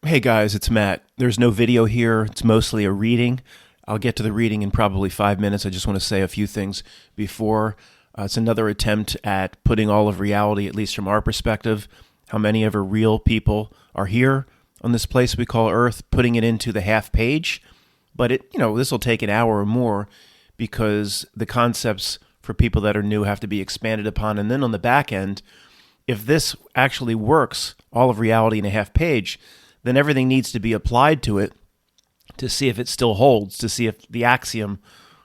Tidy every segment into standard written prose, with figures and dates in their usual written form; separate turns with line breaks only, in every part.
Hey guys, it's Matt. There's no video here. It's mostly a reading. I'll get to the reading in probably 5 minutes. I just want to say a few things before. It's another attempt at putting all of reality, at least from our perspective, how many ever real people are here on this place we call Earth, putting it into the half page. But this will take an hour or more because the concepts for people that are new have to be expanded upon. And then on the back end, if this actually works, all of reality in a half page, then everything needs to be applied to it to see if it still holds, to see if the axiom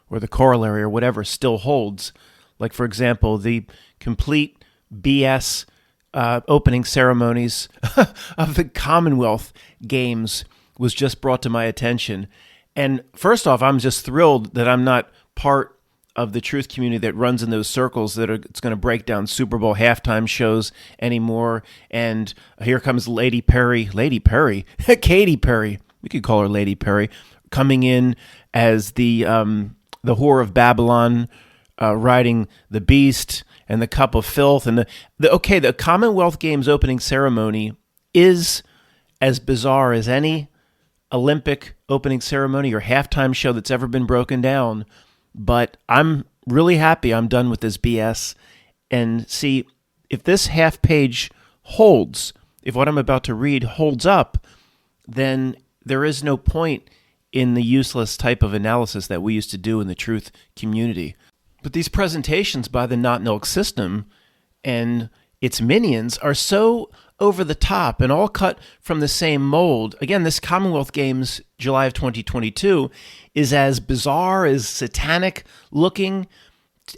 or the corollary or whatever still holds. Like, for example, the complete BS opening ceremonies of the Commonwealth Games was just brought to my attention. And first off, I'm just thrilled that I'm not part of the truth community that runs in those circles it's going to break down Super Bowl halftime shows anymore. And here comes Katy Perry, we could call her Lady Perry, coming in as the whore of Babylon, riding the beast and the cup of filth. And the Commonwealth Games opening ceremony is as bizarre as any Olympic opening ceremony or halftime show that's ever been broken down. But I'm really happy I'm done with this BS. And see, if this half page holds, if what I'm about to read holds up, then there is no point in the useless type of analysis that we used to do in the truth community. But these presentations by the Not Milk system and its minions are so over the top and all cut from the same mold. Again, this Commonwealth Games, July of 2022, is as bizarre, as satanic looking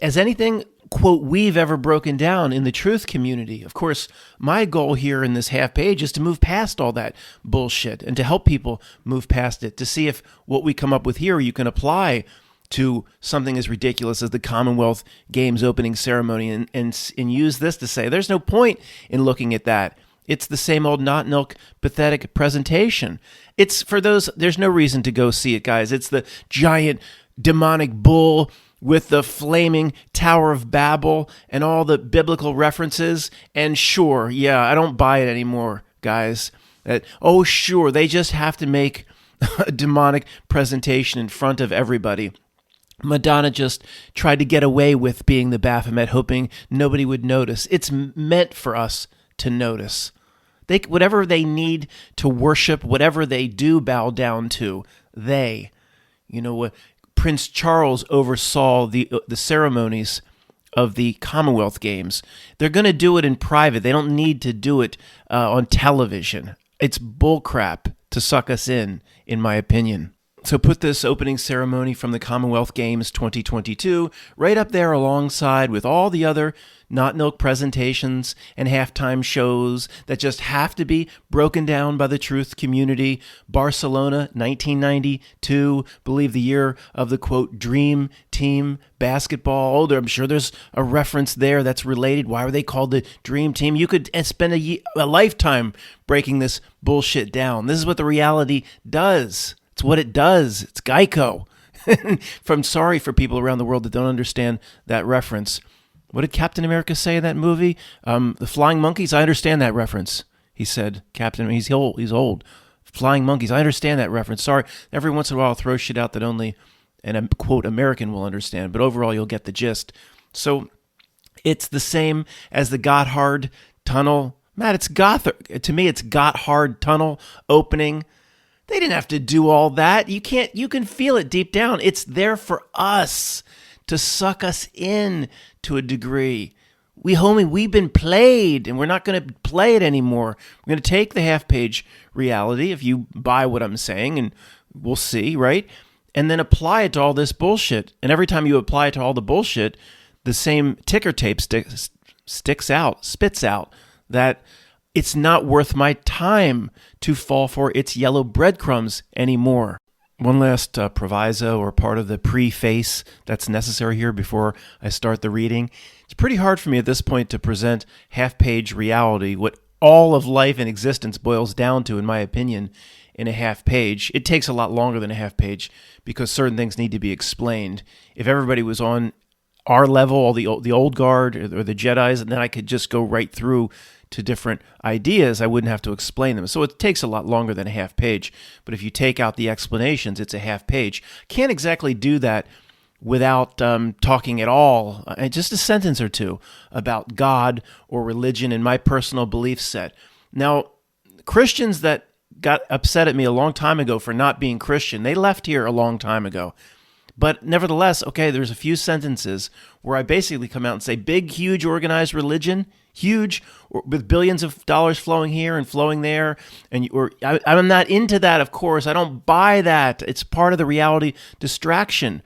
as anything, quote, we've ever broken down in the truth community. Of course, my goal here in this half page is to move past all that bullshit and to help people move past it, to see if what we come up with here you can apply to something as ridiculous as the Commonwealth Games opening ceremony and use this to say there's no point in looking at that. It's the same old not milk pathetic presentation. It's for those, there's no reason to go see it, guys. It's the giant demonic bull with the flaming Tower of Babel and all the biblical references. And sure, yeah, I don't buy it anymore, guys. Sure, they just have to make a demonic presentation in front of everybody. Madonna just tried to get away with being the Baphomet, hoping nobody would notice. It's meant for us to notice. Whatever they need to worship, whatever they do bow down to, Prince Charles oversaw the ceremonies of the Commonwealth Games. They're going to do it in private. They don't need to do it on television. It's bullcrap to suck us in my opinion. So put this opening ceremony from the Commonwealth Games 2022 right up there alongside with all the other not milk presentations and halftime shows that just have to be broken down by the truth community. Barcelona, 1992, believe the year of the, quote, dream team basketball. I'm sure there's a reference there that's related. Why were they called the dream team? You could spend a lifetime breaking this bullshit down. This is what the reality does. It's what it does. It's Geico. Sorry for people around the world that don't understand that reference. What did Captain America say in that movie? The flying monkeys? I understand that reference. He said, he's old. Flying monkeys. I understand that reference. Sorry. Every once in a while I'll throw shit out that only an, quote, American will understand. But overall, you'll get the gist. So it's the same as the Gotthard Tunnel. Matt, to me, it's Gotthard Tunnel opening. They didn't have to do all that. You can feel it deep down. It's there for us to suck us in to a degree. We've been played and we're not going to play it anymore. We're going to take the half-page reality, if you buy what I'm saying, and we'll see, right? And then apply it to all this bullshit. And every time you apply it to all the bullshit, the same ticker tape spits out that it's not worth my time to fall for its yellow breadcrumbs anymore. One last proviso or part of the preface that's necessary here before I start the reading. It's pretty hard for me at this point to present half-page reality, what all of life and existence boils down to, in my opinion, in a half page. It takes a lot longer than a half page because certain things need to be explained. If everybody was on our level, all the old guard or the Jedis, and then I could just go right through to different ideas, I wouldn't have to explain them. So it takes a lot longer than a half page. But if you take out the explanations, it's a half page. Can't exactly do that without talking at all, just a sentence or two about God or religion and my personal belief set. Now, Christians that got upset at me a long time ago for not being Christian, they left here a long time ago. But nevertheless, okay, there's a few sentences where I basically come out and say, big, huge, organized religion, huge, with billions of dollars flowing here and flowing there. I'm not into that, of course. I don't buy that. It's part of the reality distraction.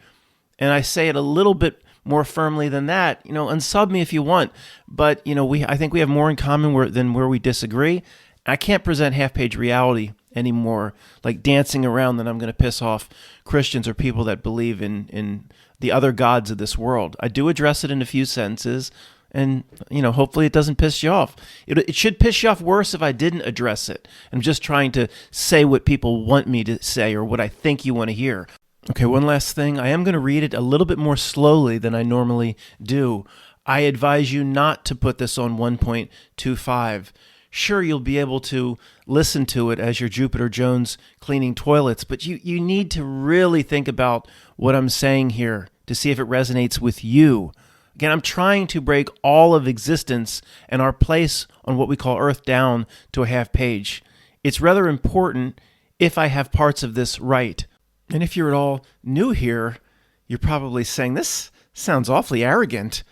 And I say it a little bit more firmly than that. Unsub me if you want. But, I think we have more in common than where we disagree. I can't present half-page reality anymore, like dancing around that I'm going to piss off Christians or people that believe in the other gods of this world. I do address it in a few sentences, and hopefully it doesn't piss you off. It should piss you off worse if I didn't address it. I'm just trying to say what people want me to say or what I think you want to hear. Okay, one last thing. I am going to read it a little bit more slowly than I normally do. I advise you not to put this on 1.25. Sure, you'll be able to listen to it as you're Jupiter Jones cleaning toilets, but you need to really think about what I'm saying here to see if it resonates with you. Again, I'm trying to break all of existence and our place on what we call Earth down to a half page. It's rather important if I have parts of this right. And if you're at all new here, you're probably saying, this sounds awfully arrogant.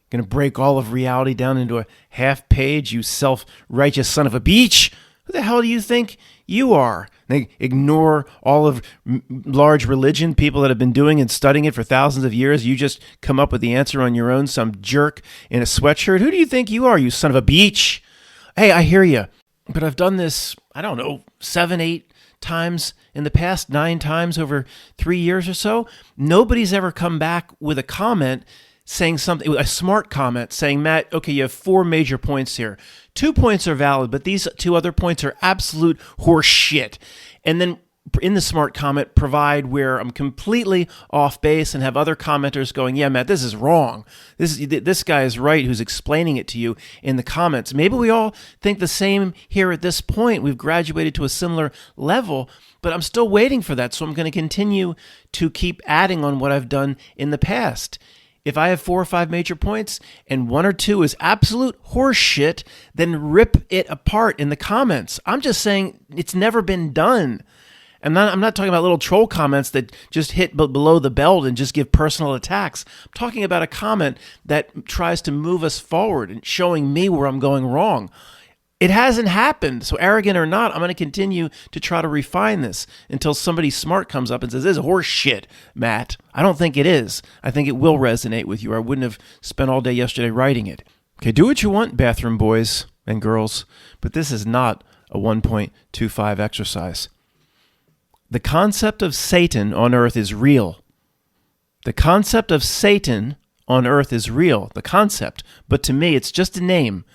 Going to break all of reality down into a half page, you self-righteous son of a beach? Who the hell do you think you are? They ignore all of large religion, people that have been doing and studying it for thousands of years. You just come up with the answer on your own, some jerk in a sweatshirt. Who do you think you are, you son of a beach? Hey, I hear you, but I've done this, 7, 8 times in the past, 9 times over 3 years or so. Nobody's ever come back with a comment saying something, a smart comment saying, Matt, okay, you have 4 major points here. 2 points are valid, but these 2 other points are absolute horse shit. And then in the smart comment, provide where I'm completely off base and have other commenters going, yeah, Matt, this is wrong. This guy is right who's explaining it to you in the comments. Maybe we all think the same here at this point. We've graduated to a similar level, but I'm still waiting for that. So I'm going to continue to keep adding on what I've done in the past. If I have 4 or 5 major points and 1 or 2 is absolute horseshit, then rip it apart in the comments. I'm just saying it's never been done. I'm not talking about little troll comments that just hit below the belt and just give personal attacks. I'm talking about a comment that tries to move us forward and showing me where I'm going wrong. It hasn't happened. So arrogant or not, I'm going to continue to try to refine this until somebody smart comes up and says, this is horse shit, Matt. I don't think it is. I think it will resonate with you. I wouldn't have spent all day yesterday writing it. Okay, do what you want, bathroom boys and girls, but this is not a 1.25 exercise. The concept of Satan on earth is real. The concept of Satan on earth is real, the concept. But to me, it's just a name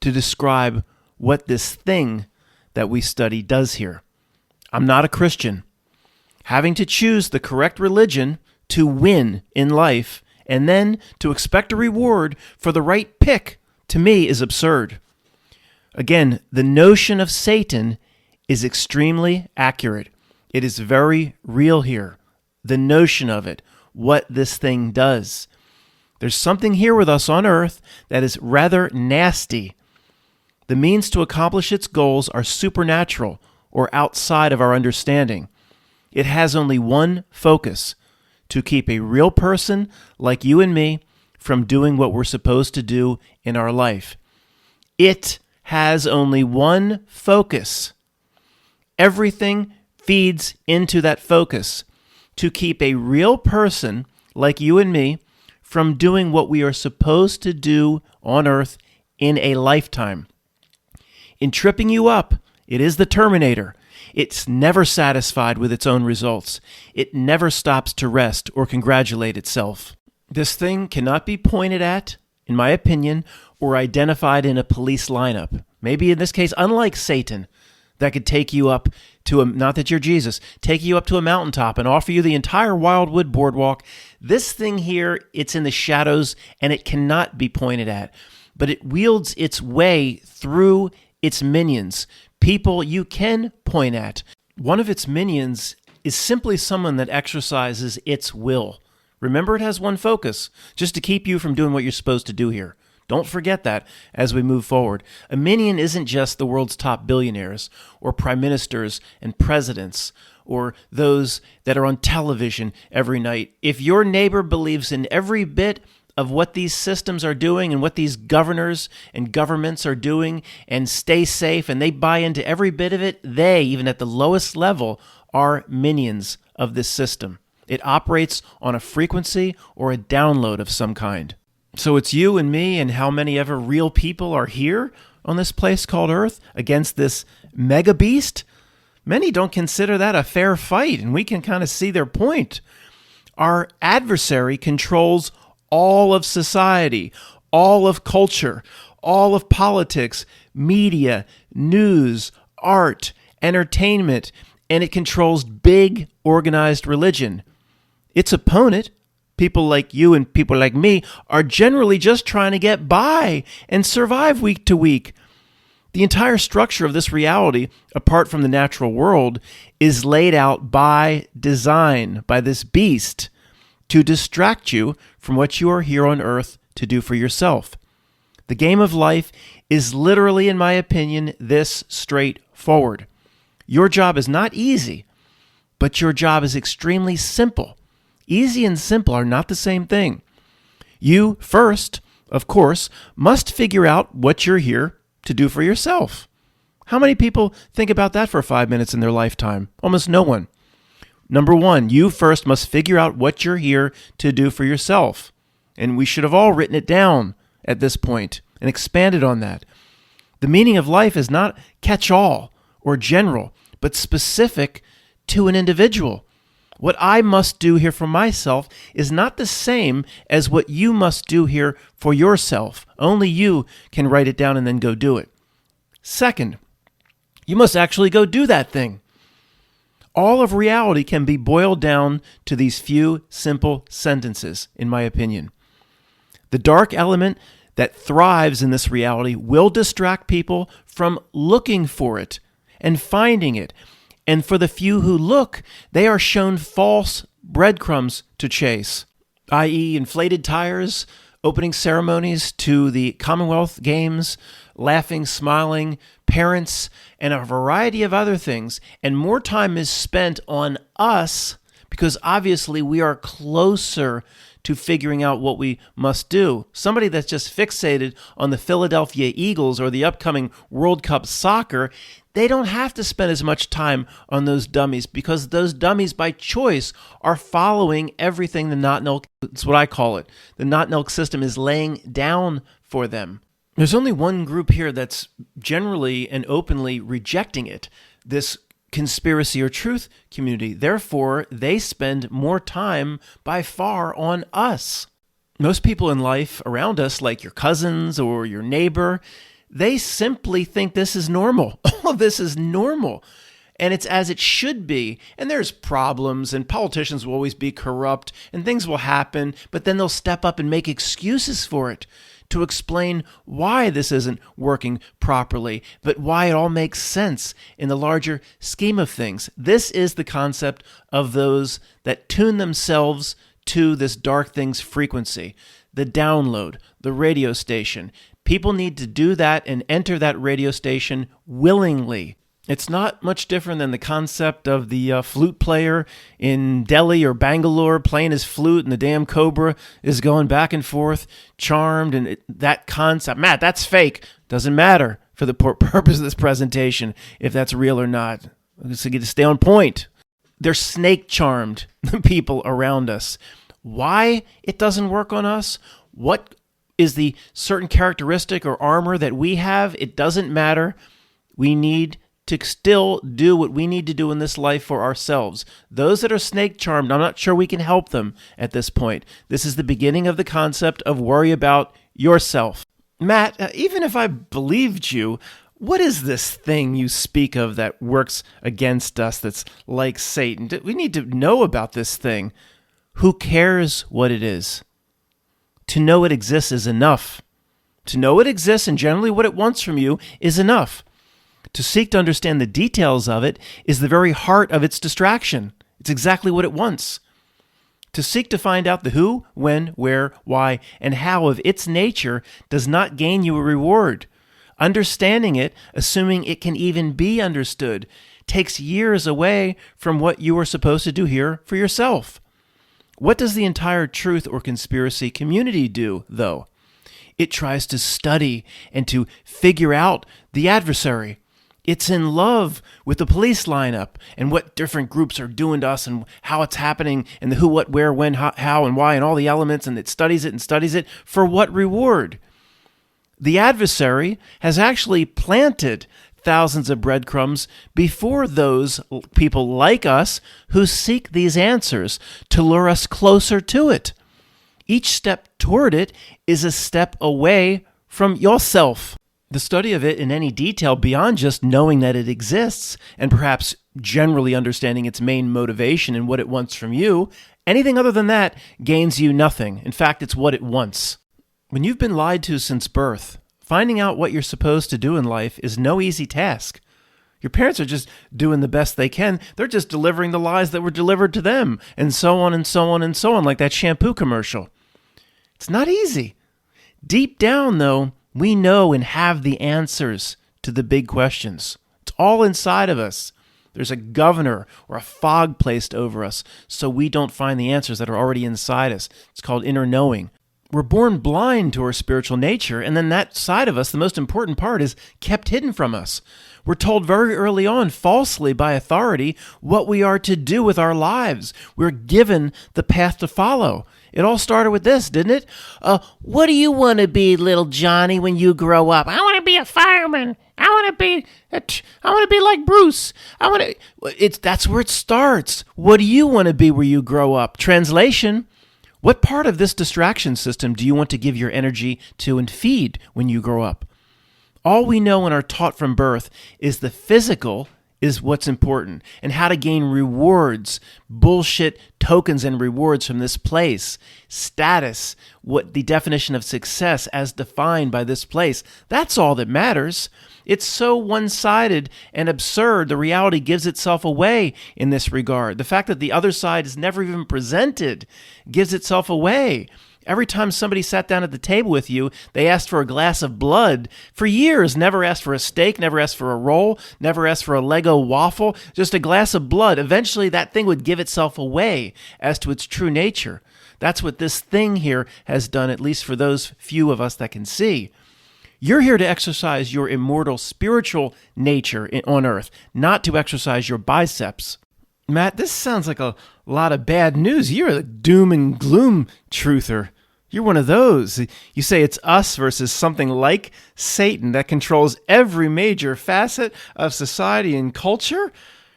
to describe what this thing that we study does here. I'm not a Christian. Having to choose the correct religion to win in life and then to expect a reward for the right pick, to me, is absurd. Again, the notion of Satan is extremely accurate. It is very real here. The notion of it, what this thing does. There's something here with us on earth that is rather nasty. The means to accomplish its goals are supernatural or outside of our understanding. It has only one focus: to keep a real person like you and me from doing what we're supposed to do in our life. It has only one focus. Everything feeds into that focus: to keep a real person like you and me from doing what we are supposed to do on earth in a lifetime. In tripping you up, it is the Terminator. It's never satisfied with its own results. It never stops to rest or congratulate itself. This thing cannot be pointed at, in my opinion, or identified in a police lineup. Maybe in this case, unlike Satan, that could take you up to not that you're Jesus, take you up to a mountaintop and offer you the entire Wildwood Boardwalk. This thing here, it's in the shadows and it cannot be pointed at. but it wields its way through its minions, people you can point at. One of its minions is simply someone that exercises its will. Remember, it has one focus, just to keep you from doing what you're supposed to do here. Don't forget that as we move forward. A minion isn't just the world's top billionaires or prime ministers and presidents or those that are on television every night. If your neighbor believes in every bit of what these systems are doing and what these governors and governments are doing and stay safe and they buy into every bit of it, they, even at the lowest level, are minions of this system. It operates on a frequency or a download of some kind. So it's you and me and how many ever real people are here on this place called Earth against this mega beast. Many don't consider that a fair fight, and we can kind of see their point. Our adversary controls all of society, all of culture, all of politics, media, news, art, entertainment, and it controls big organized religion. Its opponent, people like you and people like me, are generally just trying to get by and survive week to week. The entire structure of this reality, apart from the natural world, is laid out by design, by this beast, to distract you from what you are here on Earth to do for yourself. The game of life is literally, in my opinion, this straightforward. Your job is not easy, but your job is extremely simple. Easy and simple are not the same thing. You first, of course, must figure out what you're here to do for yourself. How many people think about that for 5 minutes in their lifetime? Almost no one. Number one, you first must figure out what you're here to do for yourself. And we should have all written it down at this point and expanded on that. The meaning of life is not catch-all or general, but specific to an individual. What I must do here for myself is not the same as what you must do here for yourself. Only you can write it down and then go do it. Second, you must actually go do that thing. All of reality can be boiled down to these few simple sentences, in my opinion. The dark element that thrives in this reality will distract people from looking for it and finding it. And for the few who look, they are shown false breadcrumbs to chase, i.e. inflated tires, opening ceremonies to the Commonwealth Games, laughing, smiling, parents, and a variety of other things. And more time is spent on us because obviously we are closer to figuring out what we must do. Somebody that's just fixated on the Philadelphia Eagles or the upcoming World Cup soccer, they don't have to spend as much time on those dummies because those dummies by choice are following everything the not-milk, it's what I call it, the not-milk system is laying down for them. There's only one group here that's generally and openly rejecting it, this conspiracy or truth community. Therefore, they spend more time by far on us. Most people in life around us, like your cousins or your neighbor, they simply think this is normal. All of this is normal. And it's as it should be. And there's problems, and politicians will always be corrupt, and things will happen, but then they'll step up and make excuses for it to explain why this isn't working properly, but why it all makes sense in the larger scheme of things. This is the concept of those that tune themselves to this dark thing's frequency, the download, the radio station. People need to do that and enter that radio station willingly. It's not much different than the concept of the flute player in Delhi or Bangalore playing his flute and the damn cobra is going back and forth, charmed, and that concept. Matt, that's fake. Doesn't matter for the purpose of this presentation if that's real or not. So get to stay on point. They're snake charmed, the people around us. Why it doesn't work on us? What is the certain characteristic or armor that we have? It doesn't matter. We need to still do what we need to do in this life for ourselves. Those that are snake charmed, I'm not sure we can help them at this point. This is the beginning of the concept of worry about yourself. Matt, even if I believed you, what is this thing you speak of that works against us that's like Satan? We need to know about this thing. Who cares what it is? To know it exists is enough. To know it exists and generally what it wants from you is enough. To seek to understand the details of it is the very heart of its distraction. It's exactly what it wants. To seek to find out the who, when, where, why, and how of its nature does not gain you a reward. Understanding it, assuming it can even be understood, takes years away from what you are supposed to do here for yourself. What does the entire truth or conspiracy community do, though? It tries to study and to figure out the adversary. It's in love with the police lineup and what different groups are doing to us and how it's happening and the who, what, where, when, how, and why and all the elements, and it studies it for what reward? The adversary has actually planted thousands of breadcrumbs before those people like us who seek these answers to lure us closer to it. Each step toward it is a step away from yourself. The study of it in any detail beyond just knowing that it exists and perhaps generally understanding its main motivation and what it wants from you, anything other than that gains you nothing. In fact, it's what it wants. When you've been lied to since birth, finding out what you're supposed to do in life is no easy task. Your parents are just doing the best they can. They're just delivering the lies that were delivered to them, and so on and so on and so on, like that shampoo commercial. It's not easy. Deep down, though, we know and have the answers to the big questions. It's all inside of us. There's a governor or a fog placed over us so we don't find the answers that are already inside us. It's called inner knowing. We're born blind to our spiritual nature, and then that side of us, the most important part, is kept hidden from us. We're told very early on, falsely by authority, what we are to do with our lives. We're given the path to follow. It all started with this, didn't it? What do you want to be, little Johnny, when you grow up? I want to be a fireman. I want to be like Bruce. That's where it starts. What do you want to be where you grow up? Translation: what part of this distraction system do you want to give your energy to and feed when you grow up? All we know and are taught from birth is the physical is what's important, and how to gain rewards, bullshit tokens and rewards from this place, status, what the definition of success as defined by this place. That's all that matters. It's so one-sided and absurd, the reality gives itself away in this regard. The fact that the other side is never even presented gives itself away. Every time somebody sat down at the table with you, they asked for a glass of blood. For years, never asked for a steak, never asked for a roll, never asked for a Lego waffle, just a glass of blood. Eventually, that thing would give itself away as to its true nature. That's what this thing here has done, at least for those few of us that can see. You're here to exercise your immortal spiritual nature on earth, not to exercise your biceps. Matt, this sounds like a lot of bad news. You're a doom and gloom truther. You're one of those. You say it's us versus something like Satan that controls every major facet of society and culture?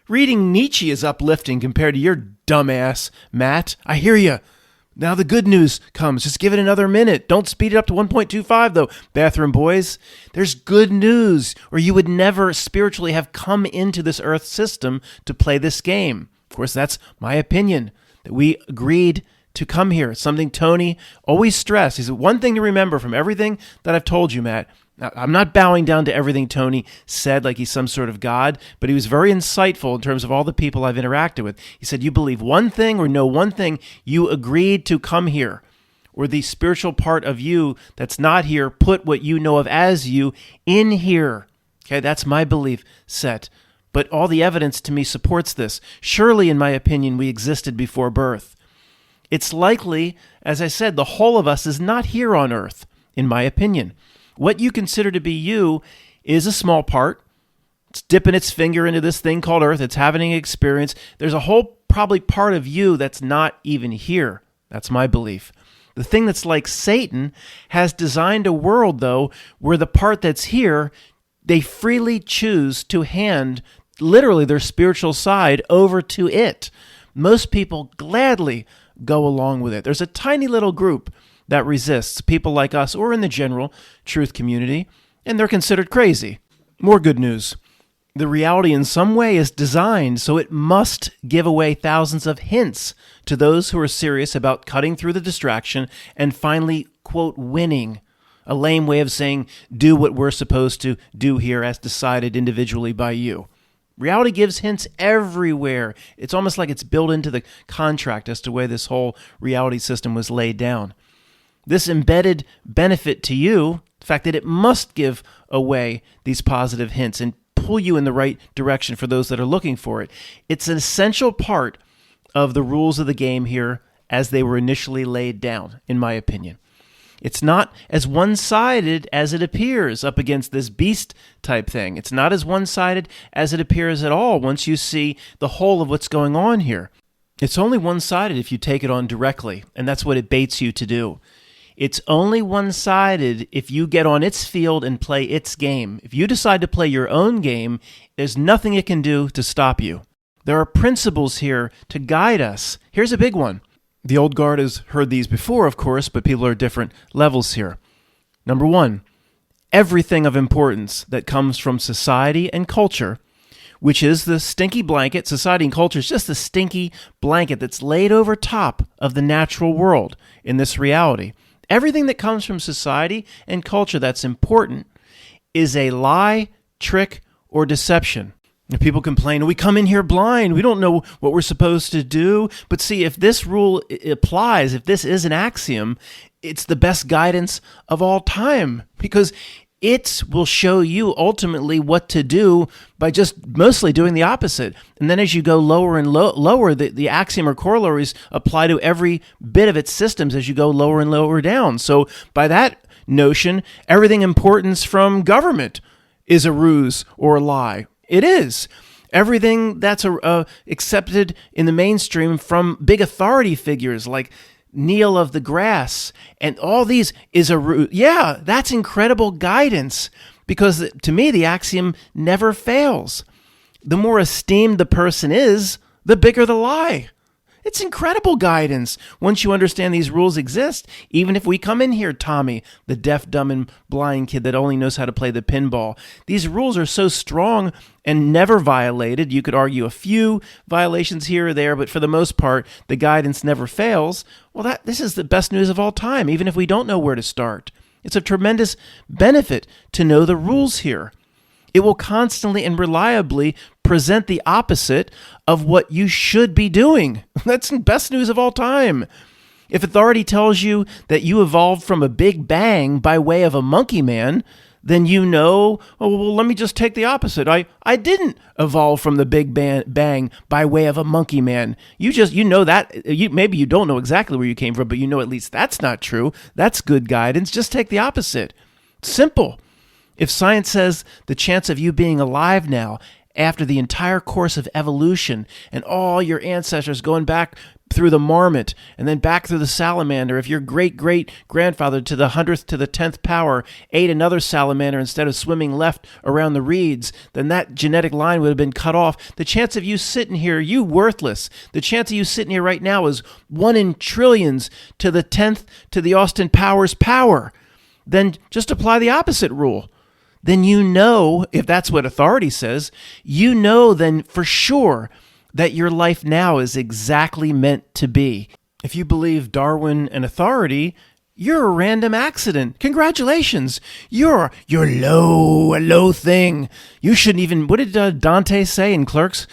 Reading Nietzsche is uplifting compared to your dumbass, Matt. I hear you. Now the good news comes. Just give it another minute. Don't speed it up to 1.25, though, bathroom boys. There's good news, or you would never spiritually have come into this earth system to play this game. Of course, that's my opinion, that we agreed to come here. It's something Tony always stressed. He said, one thing to remember from everything that I've told you, Matt. Now, I'm not bowing down to everything Tony said like he's some sort of God, but he was very insightful in terms of all the people I've interacted with. He said, you believe one thing or know one thing, you agreed to come here. Or the spiritual part of you that's not here, put what you know of as you in here. Okay, that's my belief set. But all the evidence to me supports this. Surely, in my opinion, we existed before birth. It's likely, as I said, the whole of us is not here on earth, in my opinion. What you consider to be you is a small part. It's dipping its finger into this thing called earth. It's having an experience. There's a whole probably part of you that's not even here. That's my belief. The thing that's like Satan has designed a world, though, where the part that's here, they freely choose to hand literally their spiritual side over to it. Most people gladly go along with it. There's a tiny little group that resists, people like us or in the general truth community, and they're considered crazy. More good news. The reality in some way is designed so it must give away thousands of hints to those who are serious about cutting through the distraction and finally, quote, winning a lame way of saying do what we're supposed to do here as decided individually by you. Reality gives hints everywhere. It's almost like it's built into the contract as to where this whole reality system was laid down. This embedded benefit to you, the fact that it must give away these positive hints and pull you in the right direction for those that are looking for it. It's an essential part of the rules of the game here as they were initially laid down, in my opinion. It's not as one-sided as it appears up against this beast type thing. It's not as one-sided as it appears at all once you see the whole of what's going on here. It's only one-sided if you take it on directly, and that's what it baits you to do. It's only one-sided if you get on its field and play its game. If you decide to play your own game, there's nothing it can do to stop you. There are principles here to guide us. Here's a big one. The old guard has heard these before, of course, but people are at different levels here. Number one, everything of importance that comes from society and culture, which is the stinky blanket. Society and culture is just the stinky blanket that's laid over top of the natural world in this reality. Everything that comes from society and culture that's important is a lie, trick, or deception. If people complain, we come in here blind, we don't know what we're supposed to do. But see, if this rule applies, if this is an axiom, it's the best guidance of all time because it will show you ultimately what to do by just mostly doing the opposite. And then as you go lower and lower, the axiom or corollaries apply to every bit of its systems as you go lower and lower down. So by that notion, everything importance from government is a ruse or a lie. It is. Everything that's accepted in the mainstream from big authority figures like Neil of deGrasse and all these is a root. Yeah, that's incredible guidance because to me, the axiom never fails. The more esteemed the person is, the bigger the lie. It's incredible guidance once you understand these rules exist. Even if we come in here, Tommy, the deaf, dumb, and blind kid that only knows how to play the pinball. These rules are so strong and never violated. You could argue a few violations here or there, but for the most part, the guidance never fails. Well, this is the best news of all time, even if we don't know where to start. It's a tremendous benefit to know the rules here. It will constantly and reliably present the opposite of what you should be doing. That's the best news of all time. If authority tells you that you evolved from a big bang by way of a monkey man, then you know, oh, well, let me just take the opposite. I didn't evolve from the big bang by way of a monkey man. You know that. Maybe you don't know exactly where you came from, but you know at least that's not true. That's good guidance. Just take the opposite. Simple. If science says the chance of you being alive now after the entire course of evolution and all your ancestors going back through the marmot and then back through the salamander, if your great-great-grandfather to the 100th to the 10th power ate another salamander instead of swimming left around the reeds, then that genetic line would have been cut off. The chance of you sitting here, you worthless, the chance of you sitting here right now is 1 in trillions to the 10th to the Austin Powers power. Then just apply the opposite rule. Then you know, if that's what authority says, you know then for sure that your life now is exactly meant to be. If you believe Darwin and authority, you're a random accident. Congratulations. You're a low thing. You shouldn't even, what did Dante say in Clerks?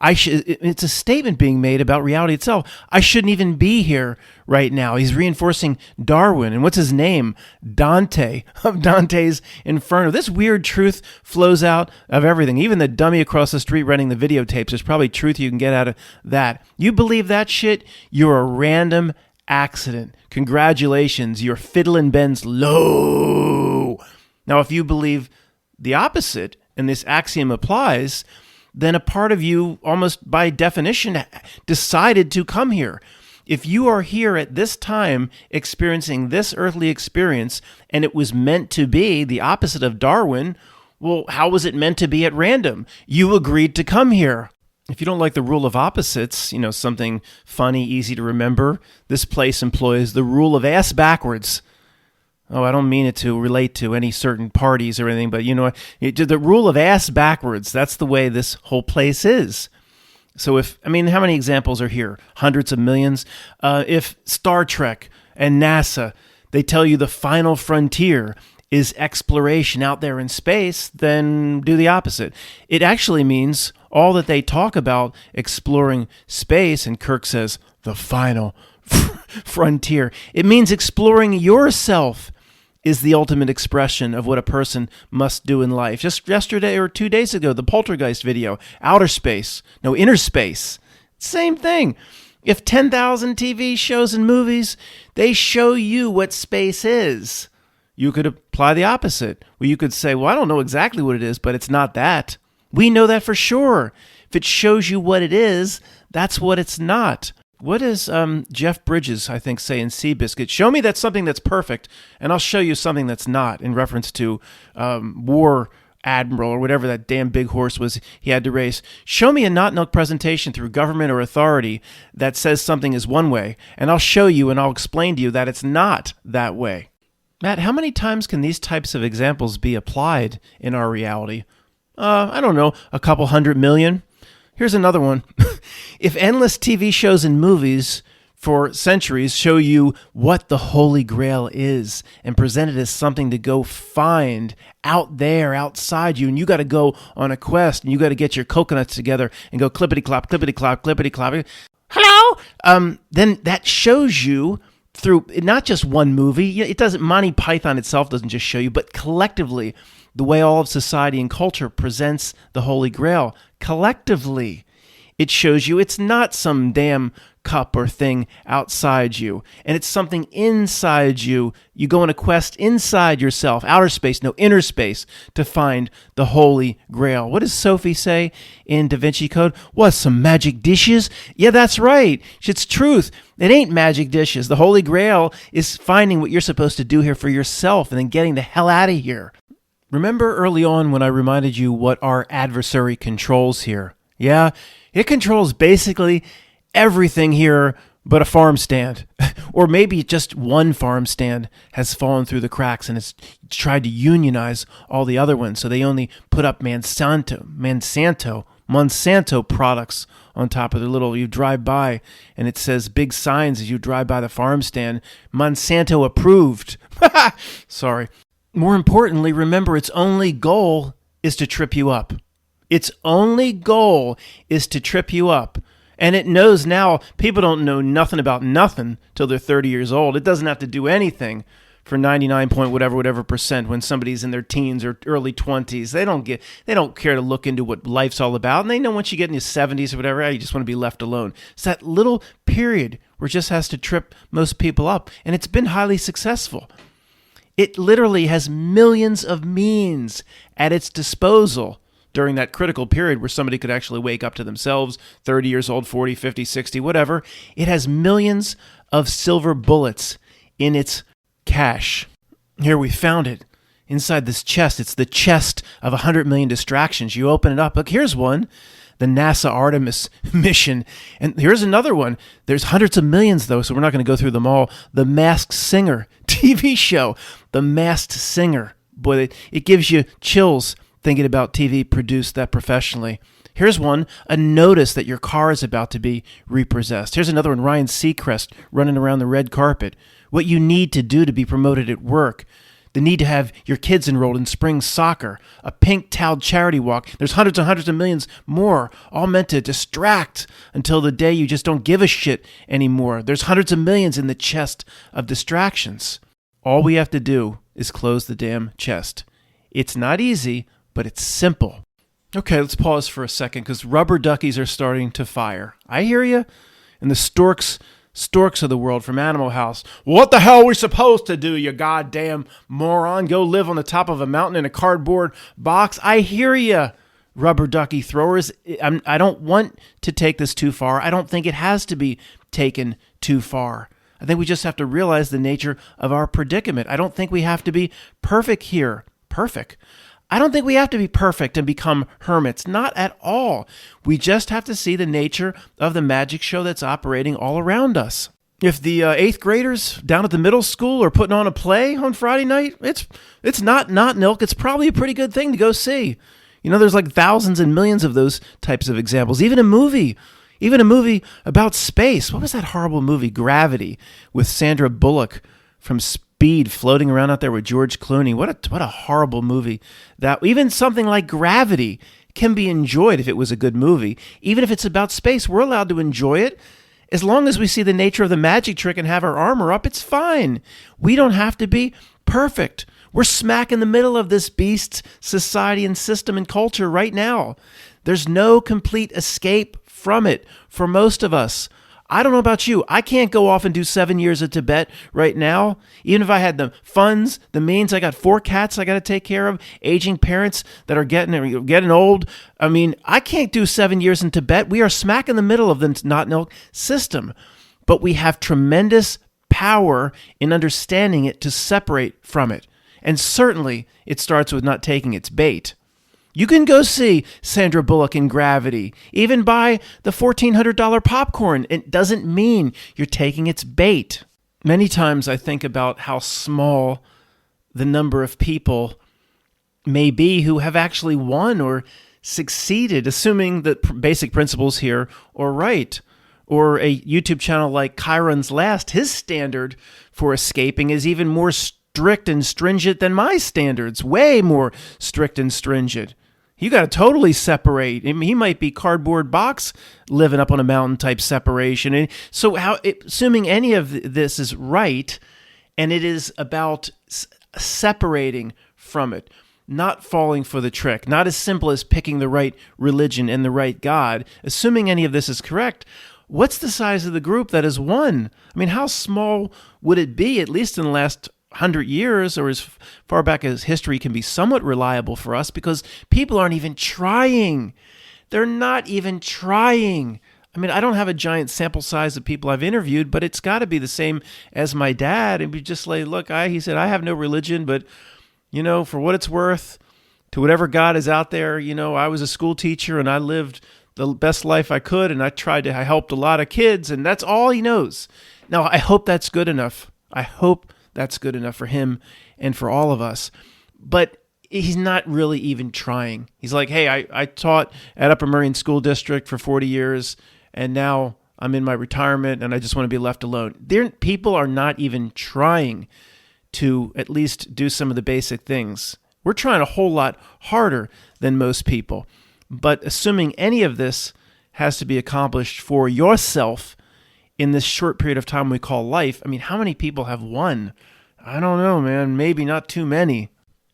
It's a statement being made about reality itself. I shouldn't even be here right now. He's reinforcing Darwin. And what's his name? Dante, of Dante's Inferno. This weird truth flows out of everything. Even the dummy across the street running the videotapes, there's probably truth you can get out of that. You believe that shit? You're a random accident. Congratulations. You're fiddling Ben's low. Now, if you believe the opposite, and this axiom applies, then a part of you, almost by definition, decided to come here. If you are here at this time experiencing this earthly experience, and it was meant to be the opposite of Darwin, well, how was it meant to be at random? You agreed to come here. If you don't like the rule of opposites, something funny, easy to remember, this place employs the rule of ass backwards. Oh, I don't mean it to relate to any certain parties or anything, but the rule of ass backwards, that's the way this whole place is. So how many examples are here? Hundreds of millions. If Star Trek and NASA, they tell you the final frontier is exploration out there in space, then do the opposite. It actually means all that they talk about exploring space, and Kirk says, the final frontier. It means exploring yourself is the ultimate expression of what a person must do in life. Just yesterday or 2 days ago, the Poltergeist video, outer space, no, inner space. Same thing. If 10,000 TV shows and movies, they show you what space is, you could apply the opposite, where you could say, well, I don't know exactly what it is, but it's not that. We know that for sure. If it shows you what it is, that's what it's not. What does Jeff Bridges, I think, say in Seabiscuit? Show me that's something that's perfect, and I'll show you something that's not, in reference to War Admiral or whatever that damn big horse was he had to race. Show me a not-milk presentation through government or authority that says something is one way, and I'll show you and I'll explain to you that it's not that way. Matt, how many times can these types of examples be applied in our reality? I don't know, a couple 100 million? Here's another one. If endless TV shows and movies for centuries show you what the Holy Grail is and present it as something to go find out there, outside you, and you got to go on a quest, and you got to get your coconuts together and go clippity-clop, clippity-clop, clippity-clop. Hello? Then that shows you through not just one movie. It doesn't, Monty Python itself doesn't just show you, but collectively, the way all of society and culture presents the Holy Grail. Collectively, it shows you it's not some damn cup or thing outside you, and it's something inside you. You go on a quest inside yourself, outer space, no, inner space, to find the Holy Grail. What does Sophie say in Da Vinci Code? What, some magic dishes? Yeah, that's right. It's truth. It ain't magic dishes. The Holy Grail is finding what you're supposed to do here for yourself and then getting the hell out of here. Remember early on when I reminded you what our adversary controls here? Yeah, it controls basically everything here but a farm stand. Or maybe just one farm stand has fallen through the cracks and it's tried to unionize all the other ones. So they only put up Monsanto products on top of their little, you drive by and it says big signs as you drive by the farm stand, Monsanto approved. Sorry. More importantly, remember its only goal is to trip you up. Its only goal is to trip you up. And it knows now people don't know nothing about nothing till they're 30 years old. It doesn't have to do anything for 99 point whatever percent when somebody's in their teens or early 20s. They don't care to look into what life's all about. And they know once you get in your 70s or whatever, you just want to be left alone. It's that little period where it just has to trip most people up. And it's been highly successful. It literally has millions of means at its disposal during that critical period where somebody could actually wake up to themselves, 30 years old, 40, 50, 60, whatever. It has millions of silver bullets in its cache. Here, we found it inside this chest. It's the chest of 100 million distractions. You open it up. Look, here's one. The NASA Artemis mission. And here's another one. There's hundreds of millions, though, so we're not going to go through them all. The Masked Singer TV show. The Masked Singer. Boy, it gives you chills thinking about TV produced that professionally. Here's one, a notice that your car is about to be repossessed. Here's another one, Ryan Seacrest running around the red carpet. What you need to do to be promoted at work. The need to have your kids enrolled in spring soccer, a pink-toweled charity walk. There's hundreds and hundreds of millions more, all meant to distract until the day you just don't give a shit anymore. There's hundreds of millions in the chest of distractions. All we have to do is close the damn chest. It's not easy, but it's simple. Okay, let's pause for a second because rubber duckies are starting to fire. I hear you. And the storks of the world from Animal House. What the hell are we supposed to do, you goddamn moron? Go live on the top of a mountain in a cardboard box? I hear you, rubber ducky throwers. I don't want to take this too far. I don't think it has to be taken too far. I think we just have to realize the nature of our predicament. I don't think we have to be perfect here. Perfect. I don't think we have to be perfect and become hermits. Not at all. We just have to see the nature of the magic show that's operating all around us. If the 8th graders down at the middle school are putting on a play on Friday night, it's not milk. It's probably a pretty good thing to go see. You know, there's like thousands and millions of those types of examples. Even a movie about space. What was that horrible movie, Gravity, with Sandra Bullock from Speed floating around out there with George Clooney. What a horrible movie. That even something like Gravity can be enjoyed if it was a good movie. Even if it's about space, we're allowed to enjoy it. As long as we see the nature of the magic trick and have our armor up, it's fine. We don't have to be perfect. We're smack in the middle of this beast's society and system and culture right now. There's no complete escape from it for most of us. I don't know about you. I can't go off and do 7 years of Tibet right now. Even if I had the funds, the means, I got 4 cats I got to take care of, aging parents that are getting old. I mean, I can't do 7 years in Tibet. We are smack in the middle of the not-milk system. But we have tremendous power in understanding it to separate from it. And certainly, it starts with not taking its bait. You can go see Sandra Bullock in Gravity, even buy the $1,400 popcorn. It doesn't mean you're taking its bait. Many times I think about how small the number of people may be who have actually won or succeeded, assuming that basic principles here are right. Or a YouTube channel like Chiron's Last, his standard for escaping is even more strict and stringent than my standards, way more strict and stringent. You got to totally separate. I mean, he might be cardboard box living up on a mountain type separation. And so assuming any of this is right, and it is about separating from it, not falling for the trick, not as simple as picking the right religion and the right God, assuming any of this is correct, what's the size of the group that has won? I mean, how small would it be, at least in the last 100 years, or as far back as history can be somewhat reliable for us, because people aren't even trying. They're not even trying. I mean, I don't have a giant sample size of people I've interviewed, but it's got to be the same as my dad. And be just like, look, he said, I have no religion, but, for what it's worth, to whatever God is out there, I was a school teacher and I lived the best life I could, and I helped a lot of kids, and that's all he knows. Now, I hope that's good enough. I hope that's good enough for him and for all of us. But he's not really even trying. He's like, hey, I taught at Upper Merion School District for 40 years, and now I'm in my retirement, and I just want to be left alone. People are not even trying to at least do some of the basic things. We're trying a whole lot harder than most people. But assuming any of this has to be accomplished for yourself in this short period of time we call life, I mean, how many people have won? I don't know, man. Maybe not too many.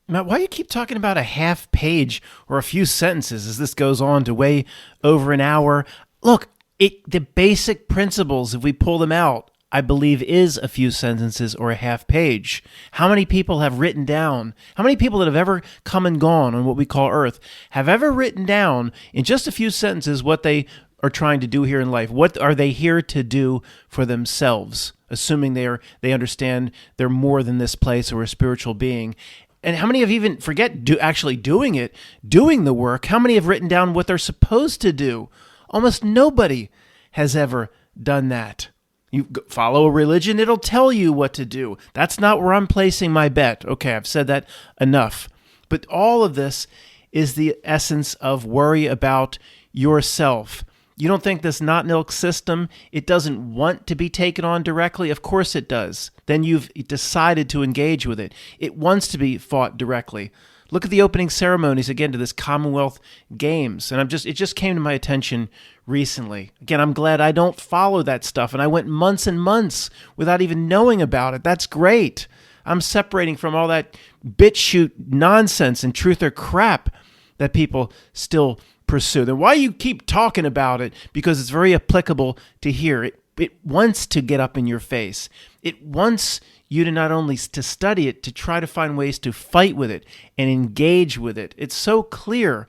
Matt, why do you keep talking about a half page or a few sentences as this goes on to way over an hour? Look, the basic principles, if we pull them out, I believe is a few sentences or a half page. How many people have written down, how many people that have ever come and gone on what we call Earth have ever written down in just a few sentences what they are trying to do here in life? What are they here to do for themselves, assuming they understand they're more than this place or a spiritual being? And how many have even, actually doing it, doing the work, how many have written down what they're supposed to do? Almost nobody has ever done that. You follow a religion, it'll tell you what to do. That's not where I'm placing my bet. Okay, I've said that enough. But all of this is the essence of worry about yourself. You don't think this not-milk system, it doesn't want to be taken on directly? Of course it does. Then you've decided to engage with it. It wants to be fought directly. Look at the opening ceremonies, again, to this Commonwealth Games. And it just came to my attention recently. Again, I'm glad I don't follow that stuff. And I went months and months without even knowing about it. That's great. I'm separating from all that BitChute nonsense and truth or crap that people still pursue. Then why you keep talking about it? Because it's very applicable to here. It wants to get up in your face. It wants you to not only to study it, to try to find ways to fight with it and engage with it. It's so clear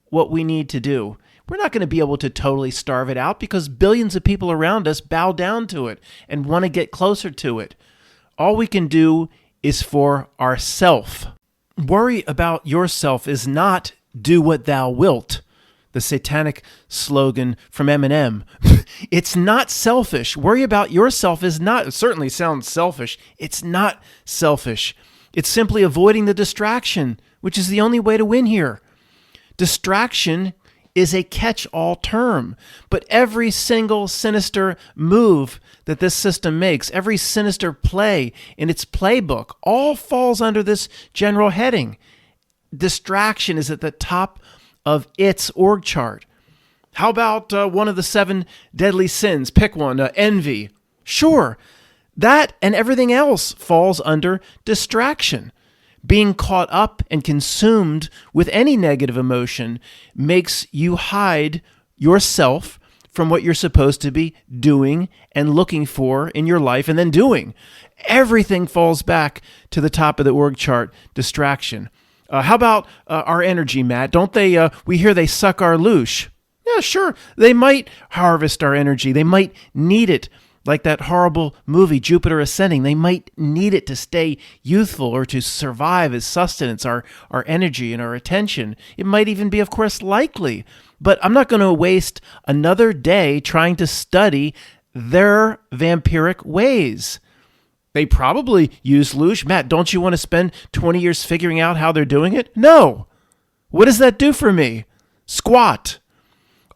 what we need to do. We're not going to be able to totally starve it out because billions of people around us bow down to it and want to get closer to it. All we can do is for ourself. Worry about yourself is not do what thou wilt, the satanic slogan from Eminem. It's not selfish. Worry about yourself is not, it certainly sounds selfish. It's not selfish. It's simply avoiding the distraction, which is the only way to win here. Distraction is a catch-all term. But every single sinister move that this system makes, every sinister play in its playbook, all falls under this general heading. Distraction is at the top of its org chart. How about one of the 7 deadly sins? Pick one. Envy. Sure. That and everything else falls under distraction. Being caught up and consumed with any negative emotion makes you hide yourself from what you're supposed to be doing and looking for in your life and then doing. Everything falls back to the top of the org chart, distraction. How about our energy, Matt? Don't they, we hear they suck our loosh. Yeah, sure. They might harvest our energy. They might need it. Like that horrible movie, Jupiter Ascending. They might need it to stay youthful or to survive as sustenance, our energy and our attention. It might even be, of course, likely. But I'm not going to waste another day trying to study their vampiric ways. They probably use loosh. Matt, don't you want to spend 20 years figuring out how they're doing it? No. What does that do for me? Squat.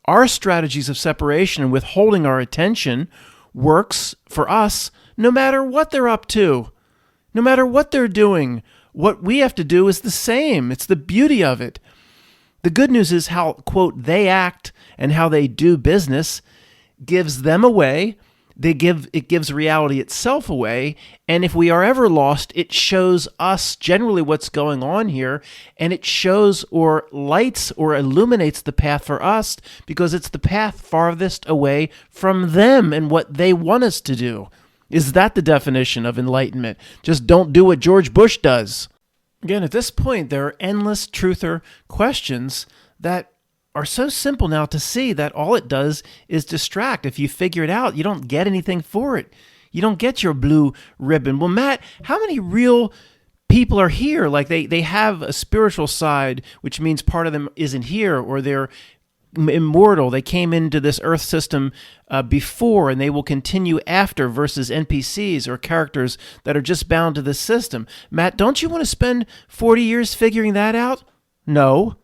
Our strategies of separation and withholding our attention works for us no matter what they're up to, no matter what they're doing. What we have to do is the same. It's the beauty of it. The good news is how, quote, they act and how they do business gives them away. It gives reality itself away. And if we are ever lost, it shows us generally what's going on here, and it shows or lights or illuminates the path for us because it's the path farthest away from them and what they want us to do. Is that the definition of enlightenment? Just don't do what George Bush does. Again, at this point, there are endless truther questions that are so simple now to see that all it does is distract. If you figure it out, you don't get anything for it. You don't get your blue ribbon. Well, Matt, how many real people are here? Like they have a spiritual side, which means part of them isn't here, or they're immortal. They came into this earth system before and they will continue after, versus NPCs or characters that are just bound to the system. Matt, don't you want to spend 40 years figuring that out? No.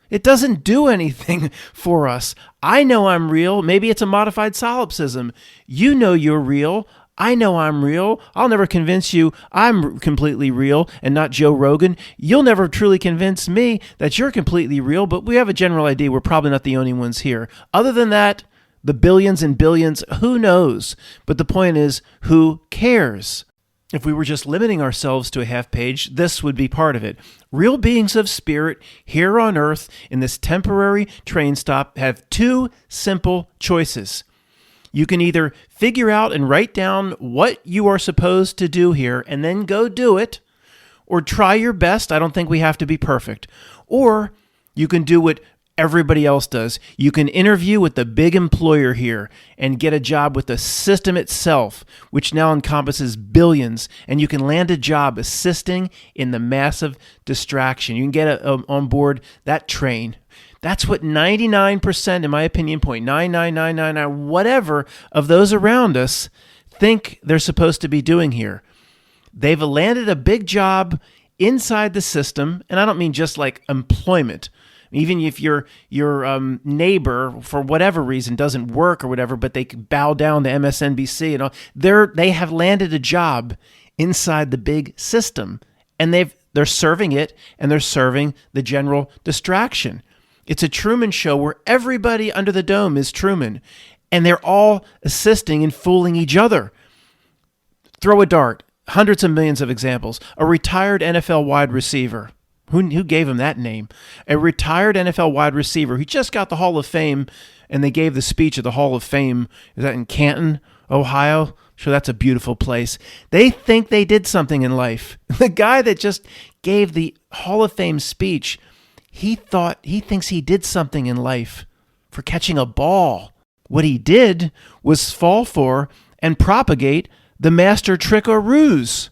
It doesn't do anything for us. I know I'm real. Maybe it's a modified solipsism. You know you're real. I know I'm real. I'll never convince you I'm completely real and not Joe Rogan. You'll never truly convince me that you're completely real, but we have a general idea we're probably not the only ones here. Other than that, the billions and billions, who knows? But the point is, who cares? If we were just limiting ourselves to a half page, this would be part of it. Real beings of spirit here on earth in this temporary train stop have 2 simple choices. You can either figure out and write down what you are supposed to do here and then go do it, or try your best. I don't think we have to be perfect. Or you can do what everybody else does. You can interview with the big employer here and get a job with the system itself, which now encompasses billions, and you can land a job assisting in the massive distraction. You can get on board that train. That's what 99%, in my opinion, 0.99999, whatever, of those around us think they're supposed to be doing here. They've landed a big job inside the system, and I don't mean just like employment. Even if your neighbor, for whatever reason, doesn't work or whatever, but they bow down to MSNBC and all, they have landed a job inside the big system, and they're serving it, and they're serving the general distraction. It's a Truman Show where everybody under the dome is Truman, and they're all assisting and fooling each other. Throw a dart. Hundreds of millions of examples. A retired NFL wide receiver. Who gave him that name? A retired NFL wide receiver who just got the Hall of Fame, and they gave the speech at the Hall of Fame. Is that in Canton, Ohio? I'm sure that's a beautiful place. They think they did something in life. The guy that just gave the Hall of Fame speech, he thinks he did something in life for catching a ball. What he did was fall for and propagate the master trick or ruse.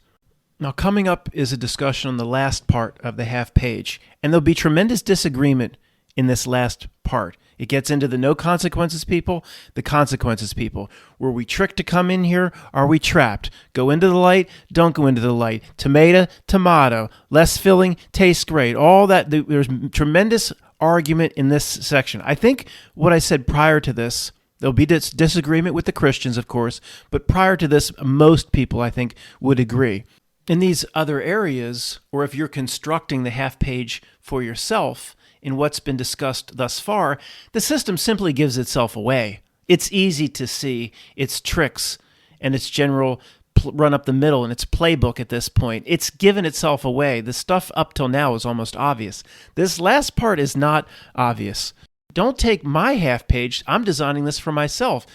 Now, coming up is a discussion on the last part of the half page, and there'll be tremendous disagreement in this last part. It gets into the no consequences people, the consequences people. Were we tricked to come in here? Are we trapped? Go into the light, don't go into the light. Tomato, less filling, tastes great. All that, there's tremendous argument in this section. I think what I said prior to this, there'll be disagreement with the Christians, of course, but prior to this, most people, I think, would agree. In these other areas, or if you're constructing the half page for yourself in what's been discussed thus far, the system simply gives itself away. It's easy to see its tricks and its general run up the middle and its playbook at this point. It's given itself away. The stuff up till now is almost obvious. This last part is not obvious. Don't take my half page. I'm designing this for myself.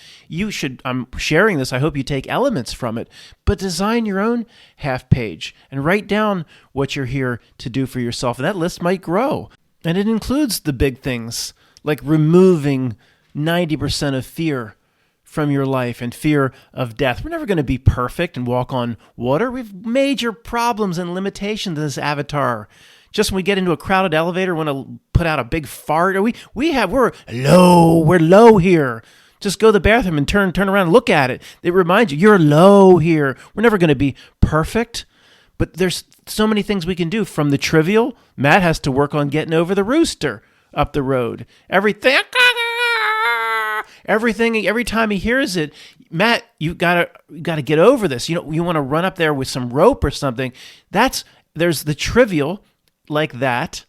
I'm sharing this. I hope you take elements from it, but design your own half page and write down what you're here to do for yourself. And that list might grow. And it includes the big things like removing 90% of fear from your life and fear of death. We're never going to be perfect and walk on water. We have major problems and limitations in this avatar. Just when we get into a crowded elevator, want to put out a big fart, or we're low here. Just go to the bathroom and turn around and look at it. It reminds you, you're low here. We're never going to be perfect, but there's so many things we can do. From the trivial, Matt has to work on getting over the rooster up the road. Everything, every time he hears it, Matt, you gotta get over this. You want to run up there with some rope or something. There's the trivial, like that,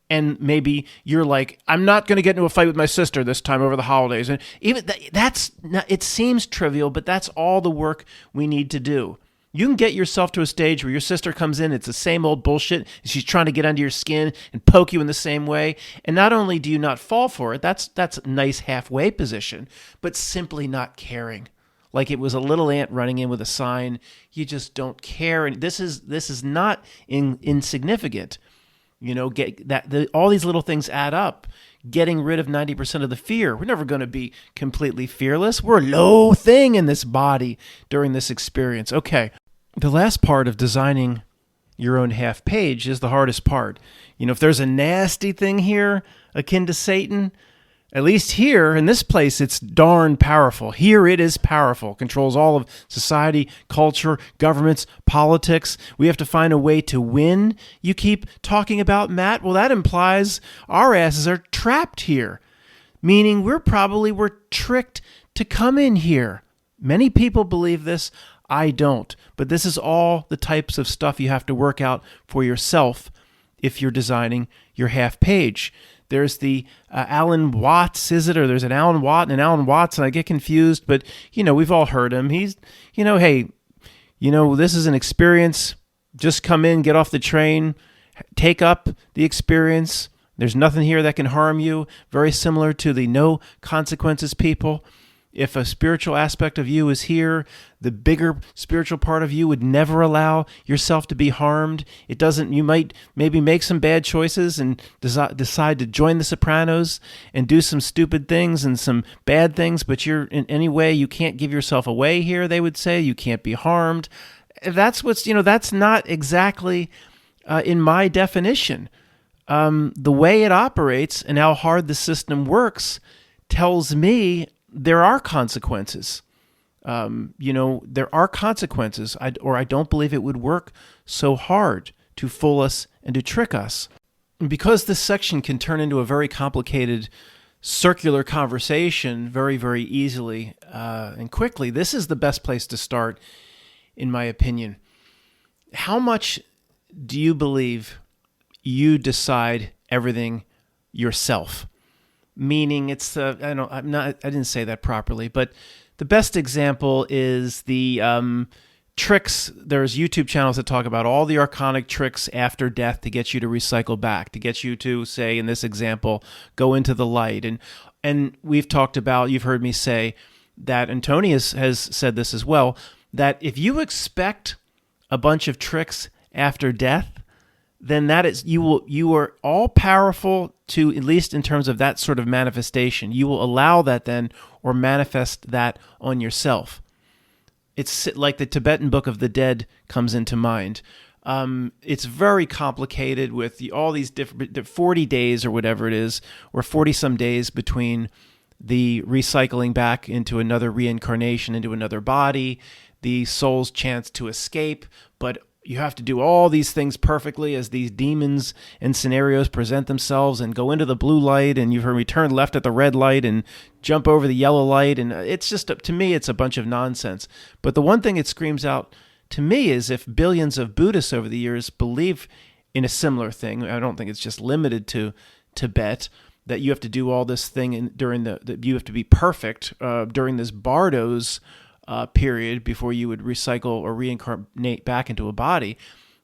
and maybe you're like, I'm not going to get into a fight with my sister this time over the holidays, and even that's not, it seems trivial, but that's all the work we need to do. You can get yourself to a stage where your sister comes in, it's the same old bullshit, and she's trying to get under your skin and poke you in the same way, and not only do you not fall for it, that's a nice halfway position, but simply not caring. Like it was a little ant running in with a sign. You just don't care, and this is not insignificant. All these little things add up. Getting rid of 90% of the fear. We're never going to be completely fearless. We're a low thing in this body during this experience. Okay, the last part of designing your own half page is the hardest part. If there's a nasty thing here akin to Satan, at least here in this place, it's darn powerful. Here it is powerful. Controls all of society, culture, governments, politics. We have to find a way to win. You keep talking about, Matt. Well, that implies our asses are trapped here, meaning we're tricked to come in here. Many people believe this. I don't. But this is all the types of stuff you have to work out for yourself if you're designing your half page. There's the Alan Watts, is it? Or there's an Alan Watt and an Alan Watts, and I get confused, but, we've all heard him. He's, hey, this is an experience. Just come in, get off the train, take up the experience. There's nothing here that can harm you. Very similar to the no consequences people. If a spiritual aspect of you is here, the bigger spiritual part of you would never allow yourself to be harmed. You might maybe make some bad choices and decide to join the Sopranos and do some stupid things and some bad things, but you're in any way, you can't give yourself away here, they would say. You can't be harmed. That's not exactly in my definition. The way it operates and how hard the system works tells me there are consequences. There are consequences. I don't believe it would work so hard to fool us and to trick us. And because this section can turn into a very complicated circular conversation very, very easily and quickly, this is the best place to start, in my opinion. How much do you believe you decide everything yourself? Meaning I didn't say that properly, but the best example is the tricks. There's YouTube channels that talk about all the archonic tricks after death to get you to recycle back, to get you to, say, in this example, go into the light. And we've talked about, you've heard me say that, and Tony has said this as well, that if you expect a bunch of tricks after death, then that is you are all powerful to, at least in terms of that sort of manifestation. You will allow that then, or manifest that on yourself. It's like the Tibetan Book of the Dead comes into mind. It's very complicated with all these different 40 days or whatever it is, or 40 some days between the recycling back into another reincarnation, into another body, the soul's chance to escape, but You have to do all these things perfectly as these demons and scenarios present themselves, and go into the blue light, and you've heard me turn left at the red light and jump over the yellow light. And it's just, to me, it's a bunch of nonsense. But the one thing it screams out to me is, if billions of Buddhists over the years believe in a similar thing, I don't think it's just limited to Tibet, that you have to do all this thing during that you have to be perfect during this Bardo's period before you would recycle or reincarnate back into a body.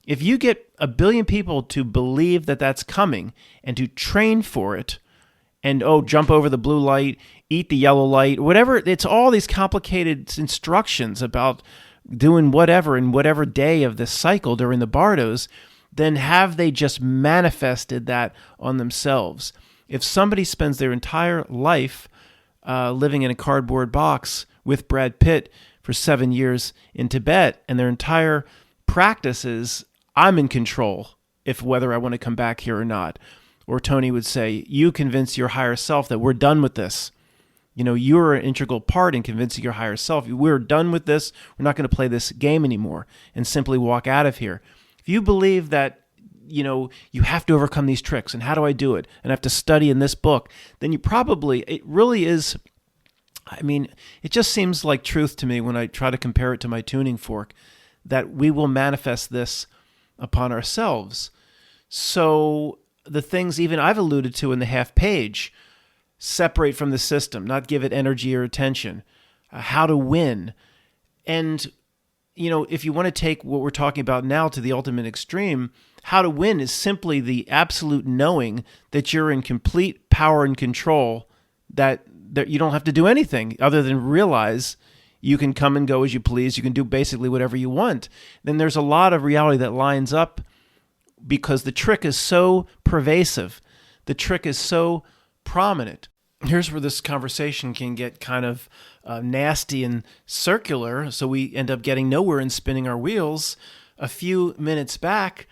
If you get a billion people to believe that that's coming and to train for it, and jump over the blue light, eat the yellow light, whatever, it's all these complicated instructions about doing whatever in whatever day of this cycle during the Bardos, then have they just manifested that on themselves? If somebody spends their entire life living in a cardboard box with Brad Pitt for 7 years in Tibet, and their entire practice is, I'm in control if whether I want to come back here or not. Or Tony would say, you convince your higher self that we're done with this. You're an integral part in convincing your higher self. We're done with this. We're not going to play this game anymore, and simply walk out of here. If you believe that, you have to overcome these tricks, and how do I do it? And I have to study in this book, then it really is, it just seems like truth to me when I try to compare it to my tuning fork, that we will manifest this upon ourselves. So the things even I've alluded to in the half page, separate from the system, not give it energy or attention, how to win. And, if you want to take what we're talking about now to the ultimate extreme, how to win is simply the absolute knowing that you're in complete power and control, that you don't have to do anything other than realize you can come and go as you please. You can do basically whatever you want. Then there's a lot of reality that lines up, because the trick is so pervasive. The trick is so prominent. Here's where this conversation can get kind of nasty and circular, so we end up getting nowhere and spinning our wheels. A few minutes back,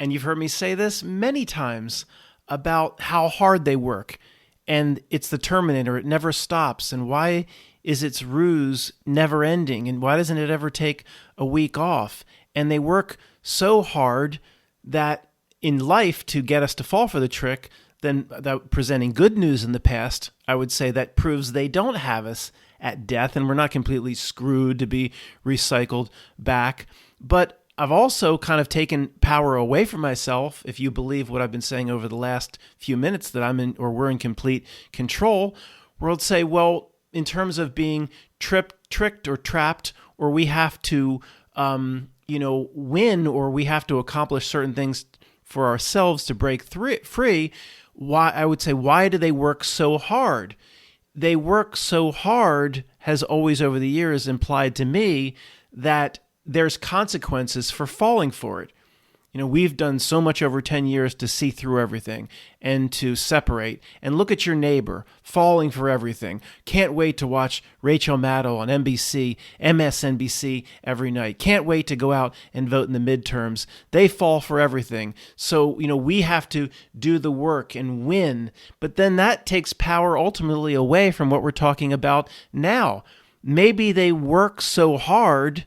and you've heard me say this many times, about how hard they work. And it's the Terminator. It never stops. And why is its ruse never ending? And why doesn't it ever take a week off? And they work so hard that in life, to get us to fall for the trick, then that presenting good news in the past, I would say that proves they don't have us at death, and we're not completely screwed to be recycled back. But I've also kind of taken power away from myself, if you believe what I've been saying over the last few minutes, that we're in complete control, where I'd say, well, in terms of being tricked or trapped, or we have to, win, or we have to accomplish certain things for ourselves to break free, why do they work so hard? They work so hard has always over the years implied to me that there's consequences for falling for it. We've done so much over 10 years to see through everything and to separate. And look at your neighbor falling for everything. Can't wait to watch Rachel Maddow on MSNBC every night. Can't wait to go out and vote in the midterms. They fall for everything. So, we have to do the work and win. But then that takes power ultimately away from what we're talking about now. Maybe they work so hard,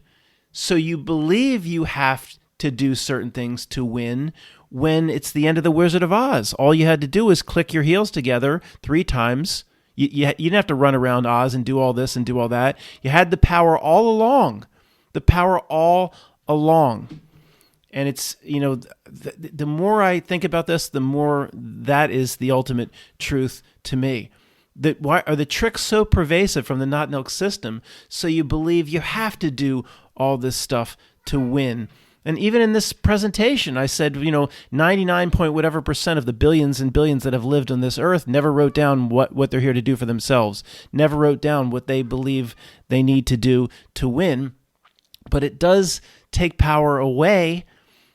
so you believe you have to do certain things to win, when it's the end of the Wizard of Oz. All you had to do is click your heels together 3 times. You didn't have to run around Oz and do all this and do all that. You had the power all along. And it's, the more I think about this, the more that is the ultimate truth to me. Why are the tricks so pervasive from the Not Milk system, so you believe you have to do all this stuff to win? And even in this presentation, I said, 99 point whatever percent of the billions and billions that have lived on this earth never wrote down what they're here to do for themselves, never wrote down what they believe they need to do to win. But it does take power away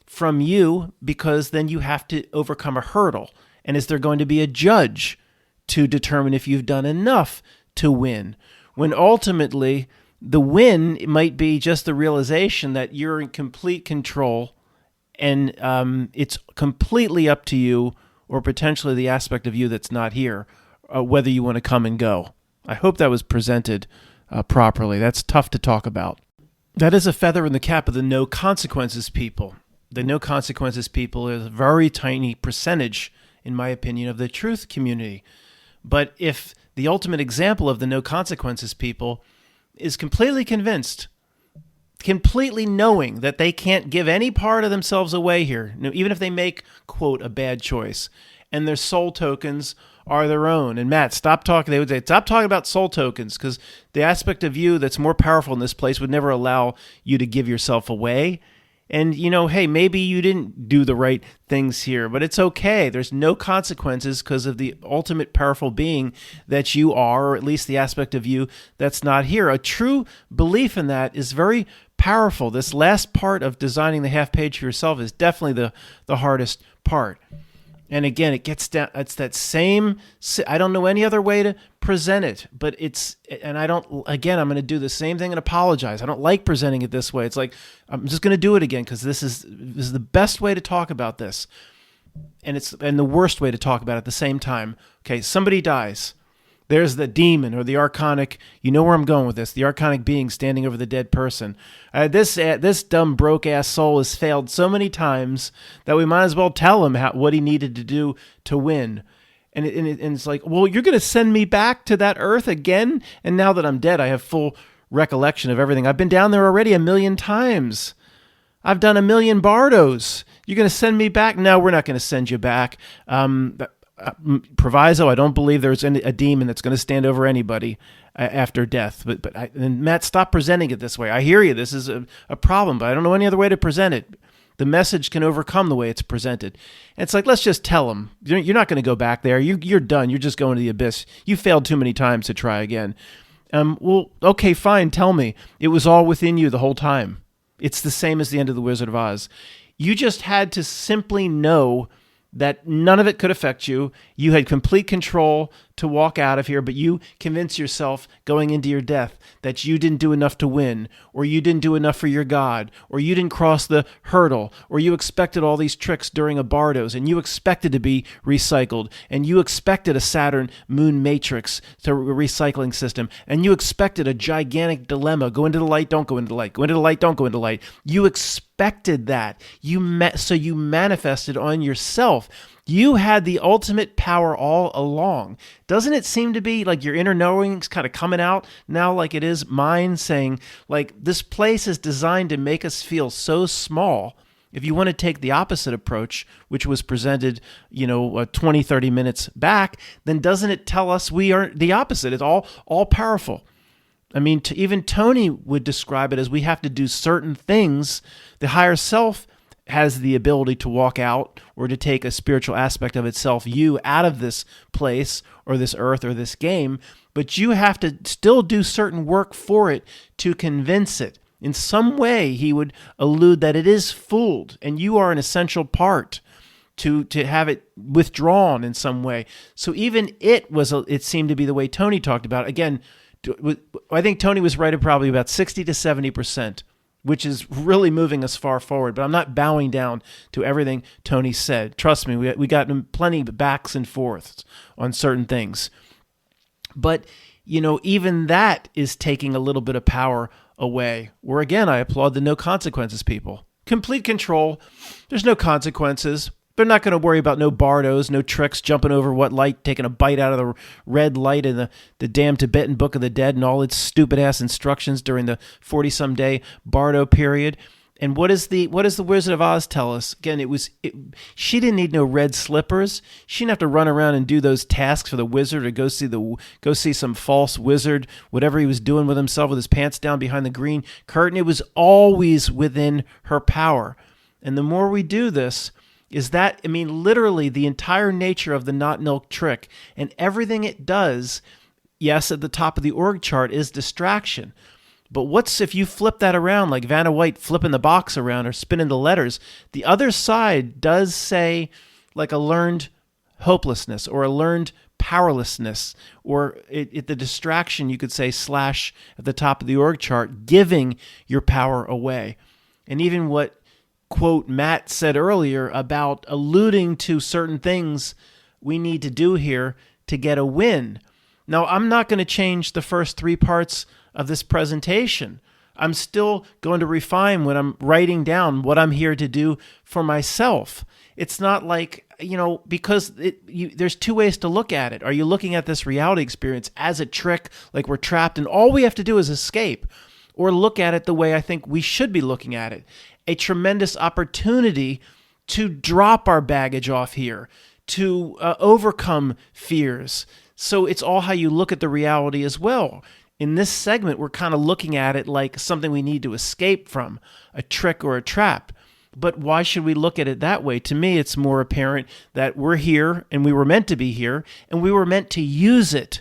from you, because then you have to overcome a hurdle. And is there going to be a judge to determine if you've done enough to win? When ultimately, the win might be just the realization that you're in complete control, and it's completely up to you, or potentially the aspect of you that's not here, whether you want to come and go. I hope that was presented properly. That's tough to talk about. That is a feather in the cap of the no consequences people. The no consequences people is a very tiny percentage, in my opinion, of the truth community. But if the ultimate example of the no consequences people is completely convinced, completely knowing that they can't give any part of themselves away here, even if they make, quote, a bad choice, and their soul tokens are their own. And Matt, stop talking. They would say, stop talking about soul tokens, because the aspect of you that's more powerful in this place would never allow you to give yourself away. And, hey, maybe you didn't do the right things here, but it's okay. There's no consequences because of the ultimate powerful being that you are, or at least the aspect of you that's not here. A true belief in that is very powerful. This last part of designing the half page for yourself is definitely the hardest part. And again, it gets down, it's that same, I don't know any other way to present it, but I'm going to do the same thing and apologize. I don't like presenting it this way. It's like, I'm just going to do it again because this is the best way to talk about this. And the worst way to talk about it at the same time. Okay, somebody dies. There's the demon or the archonic, you know where I'm going with this, the archonic being standing over the dead person. This dumb broke-ass soul has failed so many times that we might as well tell him what he needed to do to win. And it's like, well, you're going to send me back to that earth again? And now that I'm dead, I have full recollection of everything. I've been down there already 1,000,000 times. I've done 1,000,000 bardos. You're going to send me back? No, we're not going to send you back. Proviso, I don't believe there's a demon that's going to stand over anybody after death. And Matt, stop presenting it this way. I hear you. This is a problem, but I don't know any other way to present it. The message can overcome the way it's presented. And it's like, let's just tell them. You're not going to go back there. You're done. You're just going to the abyss. You failed too many times to try again. Well, okay, fine. Tell me. It was all within you the whole time. It's the same as the end of The Wizard of Oz. You just had to simply know that none of it could affect you. You had complete control to walk out of here, but you convince yourself going into your death that you didn't do enough to win, or you didn't do enough for your God, or you didn't cross the hurdle, or you expected all these tricks during a Bardos, and you expected to be recycled, and you expected a Saturn moon matrix to a recycling system, and you expected a gigantic dilemma. Go into the light, don't go into the light. Go into the light, don't go into the light. You expected that. So you manifested on yourself. You had the ultimate power all along. Doesn't it seem to be like your inner knowing's kind of coming out now like it is mine, saying, like, this place is designed to make us feel so small. If you want to take the opposite approach, which was presented, 20, 30 minutes back, then doesn't it tell us we are the opposite? It's all powerful. I mean, even Tony would describe it as we have to do certain things. The higher self has the ability to walk out or to take a spiritual aspect of itself, you, out of this place or this earth or this game, but you have to still do certain work for it to convince it. In some way, he would allude that it is fooled, and you are an essential part to have it withdrawn in some way. So even it seemed to be the way Tony talked about it. Again, I think Tony was right at probably about 60 to 70%. Which is really moving us far forward. But I'm not bowing down to everything Tony said. Trust me, we got plenty of backs and forths on certain things. But, even that is taking a little bit of power away. Where, again, I applaud the no consequences people. Complete control. There's no consequences. They're not going to worry about no bardos, no tricks, jumping over what light, taking a bite out of the red light in the damn Tibetan Book of the Dead and all its stupid-ass instructions during the 40-some day bardo period. And what does the Wizard of Oz tell us? Again, she didn't need no red slippers. She didn't have to run around and do those tasks for the wizard or go see some false wizard, whatever he was doing with himself with his pants down behind the green curtain. It was always within her power. And the more we do this, literally the entire nature of the not milk trick and everything it does, yes, at the top of the org chart is distraction. But what's if you flip that around, like Vanna White flipping the box around or spinning the letters? The other side does say like a learned hopelessness or a learned powerlessness, or the distraction, you could say, slash at the top of the org chart, giving your power away. And even what quote Matt said earlier about alluding to certain things we need to do here to get a win. Now, I'm not going to change the first three parts of this presentation. I'm still going to refine when I'm writing down what I'm here to do for myself. It's not like, because there's two ways to look at it. Are you looking at this reality experience as a trick, like we're trapped and all we have to do is escape? Or look at it the way I think we should be looking at it, a tremendous opportunity to drop our baggage off here, to overcome fears. So it's all how you look at the reality as well. In this segment, we're kind of looking at it like something we need to escape from, a trick or a trap. But why should we look at it that way? To me, it's more apparent that we're here and we were meant to be here and we were meant to use it.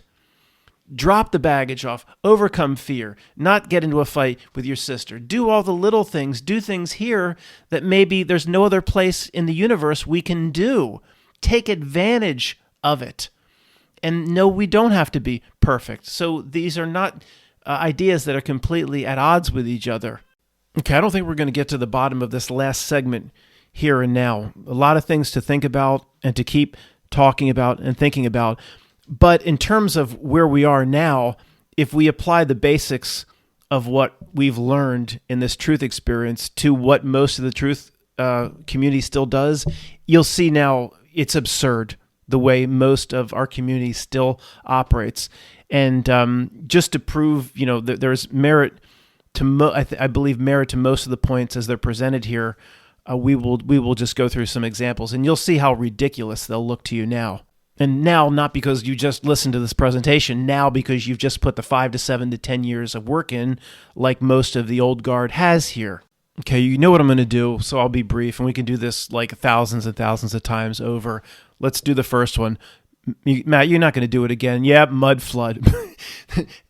Drop the baggage off, overcome fear, not get into a fight with your sister. Do all the little things, do things here that maybe there's no other place in the universe we can do. Take advantage of it. And no, we don't have to be perfect. So these are not ideas that are completely at odds with each other. Okay, I don't think we're going to get to the bottom of this last segment here and now. A lot of things to think about and to keep talking about and thinking about. But in terms of where we are now, if we apply the basics of what we've learned in this truth experience to what most of the truth community still does, you'll see now it's absurd the way most of our community still operates. And just to prove, that there's merit to I believe merit to most of the points as they're presented here, we will just go through some examples, and you'll see how ridiculous they'll look to you now. And now, not because you just listened to this presentation, now because you've just put the 5 to 7 to 10 years of work in, like most of the old guard has here. Okay, you know what I'm going to do, so I'll be brief, and we can do this like thousands and thousands of times over. Let's do the first one. Matt, you're not going to do it again. Yeah, mud flood.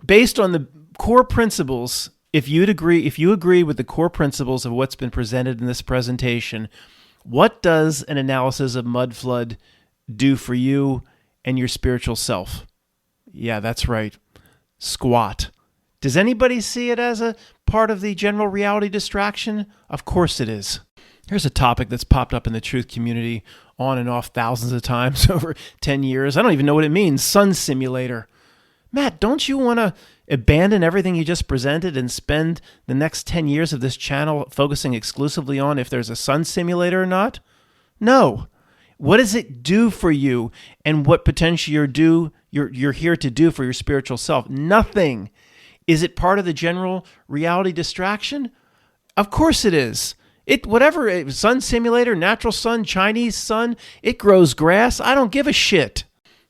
Based on the core principles, if you agree with the core principles of what's been presented in this presentation, what does an analysis of mud flood do for you and your spiritual self? Yeah, that's right. Squat. Does anybody see it as a part of the general reality distraction? Of course it is. Here's a topic that's popped up in the truth community on and off thousands of times over 10 years. I don't even know what it means. Sun simulator. Matt, don't you want to abandon everything you just presented and spend the next 10 years of this channel focusing exclusively on if there's a sun simulator or not? No. What does it do for you, and what potentially you're here to do for your spiritual self? Nothing. Is it part of the general reality distraction? Of course it is. Whatever, sun simulator, natural sun, Chinese sun, it grows grass. I don't give a shit.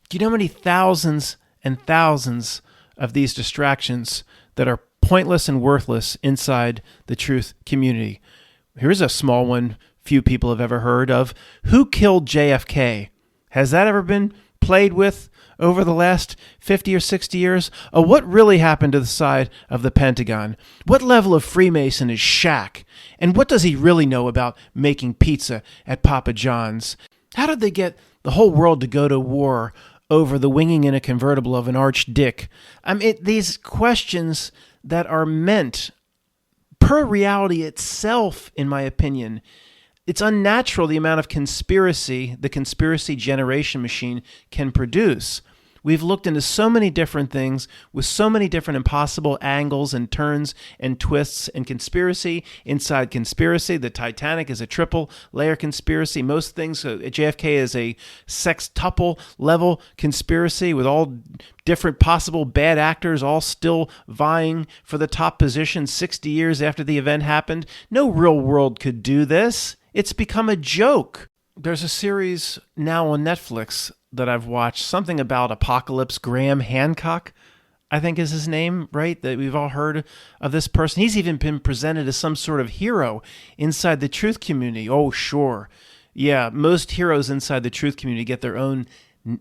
Do you know how many thousands and thousands of these distractions that are pointless and worthless inside the truth community? Here's a small one few people have ever heard of. Who killed JFK? Has that ever been played with over the last 50 or 60 years? What really happened to the side of the Pentagon? What level of Freemason is Shaq? And what does he really know about making pizza at Papa John's? How did they get the whole world to go to war over the winging in a convertible of an archdick? These questions that are meant per reality itself, in my opinion. It's unnatural the amount of conspiracy the conspiracy generation machine can produce. We've looked into so many different things with so many different impossible angles and turns and twists and conspiracy inside conspiracy. The Titanic is a triple layer conspiracy. Most things, JFK is a sextuple level conspiracy with all different possible bad actors all still vying for the top position 60 years after the event happened. No real world could do this. It's become a joke. There's a series now on Netflix that I've watched, something about Apocalypse. Graham Hancock, I think is his name, right? That we've all heard of this person. He's even been presented as some sort of hero inside the truth community. Oh, sure. Yeah, most heroes inside the truth community get their own $10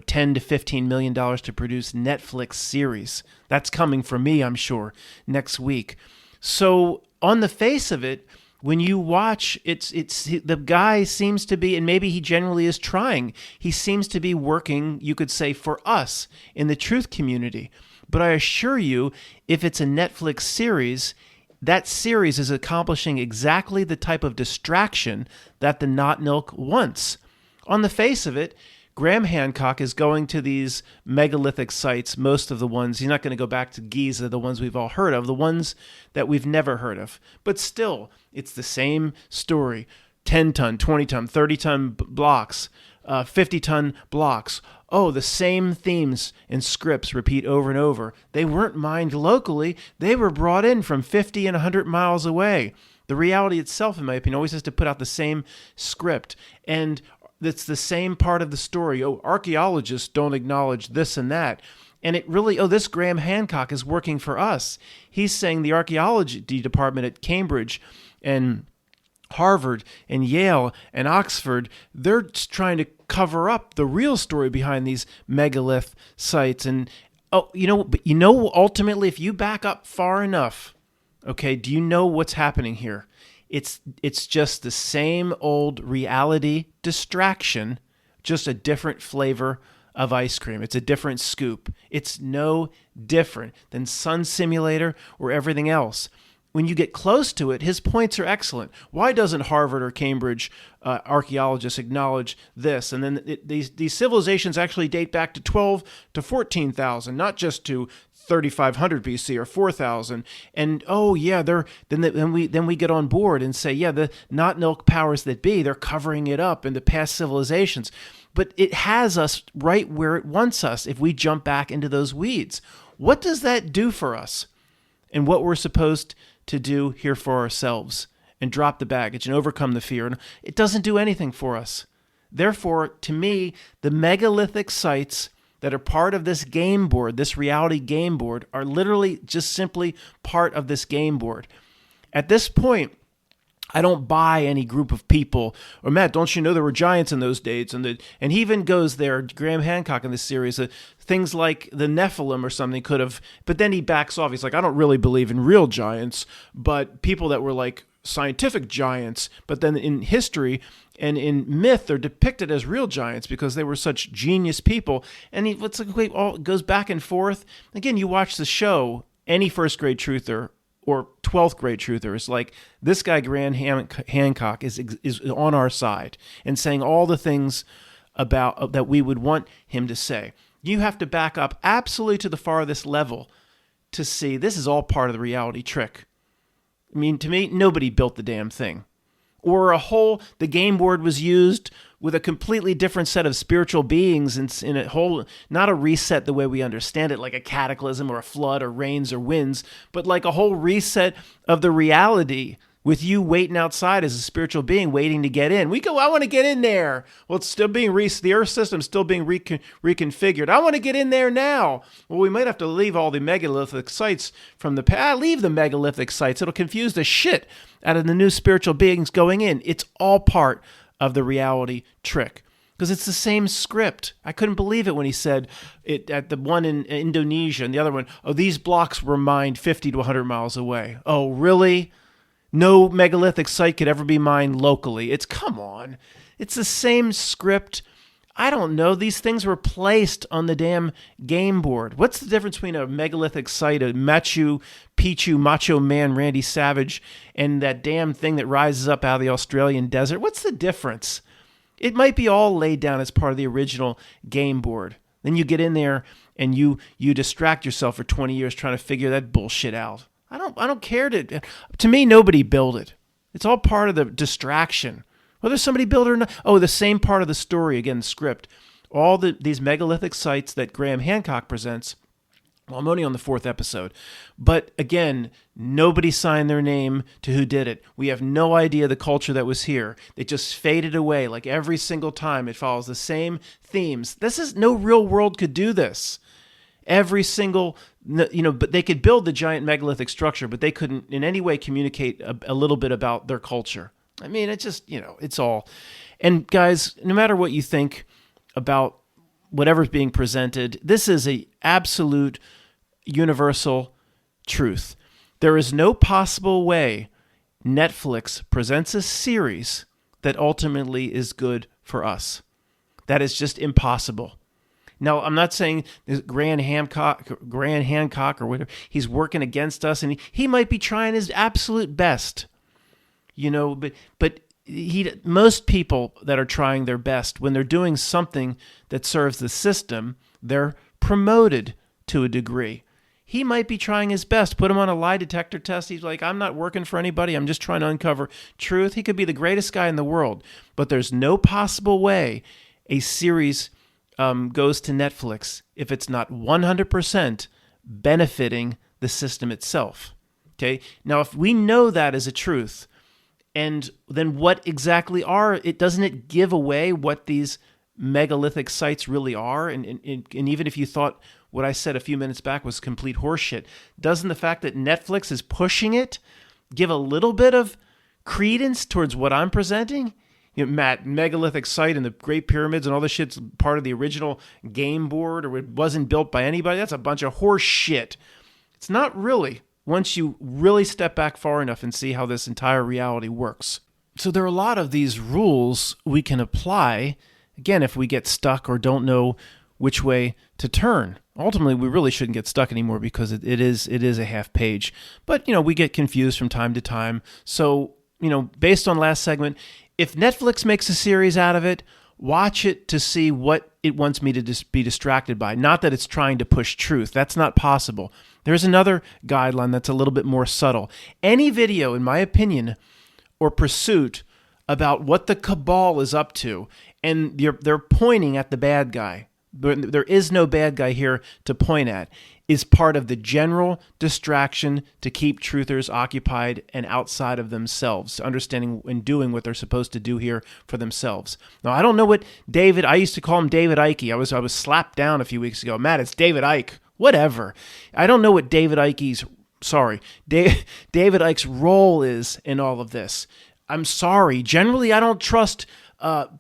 to $15 million to produce Netflix series. That's coming from me, I'm sure, next week. So on the face of it, when you watch, it's the guy seems to be, and maybe he genuinely is trying, he seems to be working, you could say, for us in the truth community. But I assure you, if it's a Netflix series, that series is accomplishing exactly the type of distraction that the Not Milk wants. On the face of it, Graham Hancock is going to these megalithic sites, most of the ones. He's not going to go back to Giza, the ones we've all heard of, the ones that we've never heard of. But still, it's the same story. 10-ton, 20-ton, 30-ton blocks, 50-ton blocks. Oh, the same themes and scripts repeat over and over. They weren't mined locally. They were brought in from 50 and 100 miles away. The reality itself, in my opinion, always has to put out the same script. And it's the same part of the story. Oh, archaeologists don't acknowledge this and that. And it really, this Graham Hancock is working for us. He's saying the archaeology department at Cambridge and Harvard and Yale and Oxford, they're trying to cover up the real story behind these megalith sites. And, ultimately, if you back up far enough, okay, do you know what's happening here? It's just the same old reality distraction, just a different flavor of ice cream. It's a different scoop. It's no different than Sun Simulator or everything else. When you get close to it, his points are excellent. Why doesn't Harvard or Cambridge archaeologists acknowledge this? And then these civilizations actually date back to 12 to 14,000, not just to 3,500 BC or 4,000. And then we get on board and say, the not milk powers that be, they're covering it up in the past civilizations. But it has us right where it wants us if we jump back into those weeds. What does that do for us? And what we're supposed to do here for ourselves and drop the baggage and overcome the fear. And it doesn't do anything for us. Therefore, to me, the megalithic sites that are part of this game board, this reality game board, are literally just simply part of this game board. At this point, I don't buy any group of people. Or Matt, don't you know there were giants in those days? And he even goes there, Graham Hancock in this series, things like the Nephilim or something could have, but then he backs off. He's like, I don't really believe in real giants, but people that were like scientific giants, but then in history and in myth, they're depicted as real giants because they were such genius people. And it goes back and forth. Again, you watch the show, any first grade truther or 12th grade truther is like, this guy, Graham Hancock, is on our side and saying all the things about that we would want him to say. You have to back up absolutely to the farthest level to see this is all part of the reality trick. I mean, to me, nobody built the damn thing. Or the game board was used with a completely different set of spiritual beings in a whole, not a reset the way we understand it, like a cataclysm or a flood or rains or winds, but like a whole reset of the reality with you waiting outside as a spiritual being waiting to get in. I want to get in there. Well, it's still being the Earth system's still being reconfigured. I want to get in there now. Well, we might have to leave all the megalithic sites from the past. Leave the megalithic sites. It'll confuse the shit out of the new spiritual beings going in. It's all part of the reality trick. Because it's the same script. I couldn't believe it when he said it at the one in Indonesia and the other one, these blocks were mined 50 to 100 miles away. Oh, really? No megalithic site could ever be mined locally. Come on. It's the same script. I don't know. These things were placed on the damn game board. What's the difference between a megalithic site, a Machu Picchu Macho Man Randy Savage, and that damn thing that rises up out of the Australian desert? What's the difference? It might be all laid down as part of the original game board. Then you get in there and you distract yourself for 20 years trying to figure that bullshit out. I don't care to me, nobody built it. It's all part of the distraction. Whether somebody built it or not. Oh, the same part of the story, again, the script. All these megalithic sites that Graham Hancock presents. Well, I'm only on the 4th episode. But again, nobody signed their name to who did it. We have no idea the culture that was here. It just faded away like every single time. It follows the same themes. No real world could do this. Every single, but they could build the giant megalithic structure, but they couldn't in any way communicate a little bit about their culture. I mean, it's just, it's all. And guys, no matter what you think about whatever's being presented, this is a absolute universal truth. There is no possible way Netflix presents a series that ultimately is good for us. That is just impossible. Now, I'm not saying Graham Hancock or whatever, he's working against us, and he might be trying his absolute best, but most people that are trying their best, when they're doing something that serves the system, they're promoted to a degree. He might be trying his best. Put him on a lie detector test. He's like, I'm not working for anybody. I'm just trying to uncover truth. He could be the greatest guy in the world, but there's no possible way a series goes to Netflix if it's not 100% benefiting the system itself. Okay. Now, if we know that as a truth, and then what exactly doesn't it give away what these megalithic sites really are? And even if you thought what I said a few minutes back was complete horseshit, doesn't the fact that Netflix is pushing it give a little bit of credence towards what I'm presenting? Matt, megalithic site and the Great Pyramids and all this shit's part of the original game board, or it wasn't built by anybody. That's a bunch of horse shit. It's not really, once you really step back far enough and see how this entire reality works. So there are a lot of these rules we can apply, again, if we get stuck or don't know which way to turn. Ultimately, we really shouldn't get stuck anymore because it is a half page. But, we get confused from time to time. So, based on last segment, if Netflix makes a series out of it, watch it to see what it wants me to be distracted by. Not that it's trying to push truth. That's not possible. There's another guideline that's a little bit more subtle. Any video, in my opinion, or pursuit about what the cabal is up to, and they're pointing at the bad guy. There is no bad guy here to point at, is part of the general distraction to keep truthers occupied and outside of themselves, understanding and doing what they're supposed to do here for themselves. Now, I don't know what I used to call him David Icke. I was slapped down a few weeks ago. Matt, it's David Icke. Whatever. I don't know what David Icke's role is in all of this. I'm sorry. Generally, I don't trust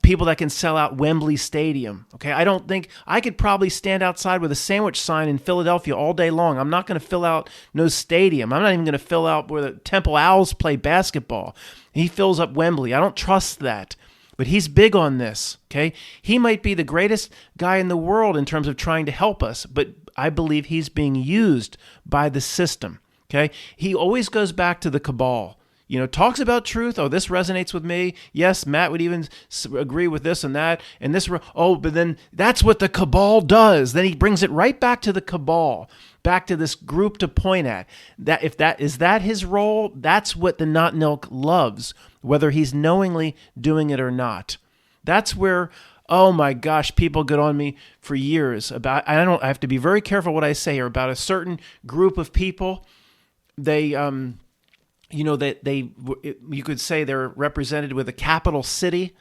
people that can sell out Wembley Stadium. Okay, I don't think I could probably stand outside with a sandwich sign in Philadelphia all day long. I'm not going to fill out no stadium. I'm not even going to fill out where the Temple Owls play basketball. He fills up Wembley. I don't trust that. But he's big on this, okay? He might be the greatest guy in the world in terms of trying to help us, but I believe he's being used by the system, okay? He always goes back to the cabal. Talks about truth. Oh, this resonates with me. Yes, Matt would even agree with this and that. And this, but then that's what the cabal does. Then he brings it right back to the cabal, back to this group to point at. Is that his role? That's what the Not Nilk loves, whether he's knowingly doing it or not. That's where, oh my gosh, people get on me for years about. I have to be very careful what I say here about a certain group of people. You could say they're represented with a capital city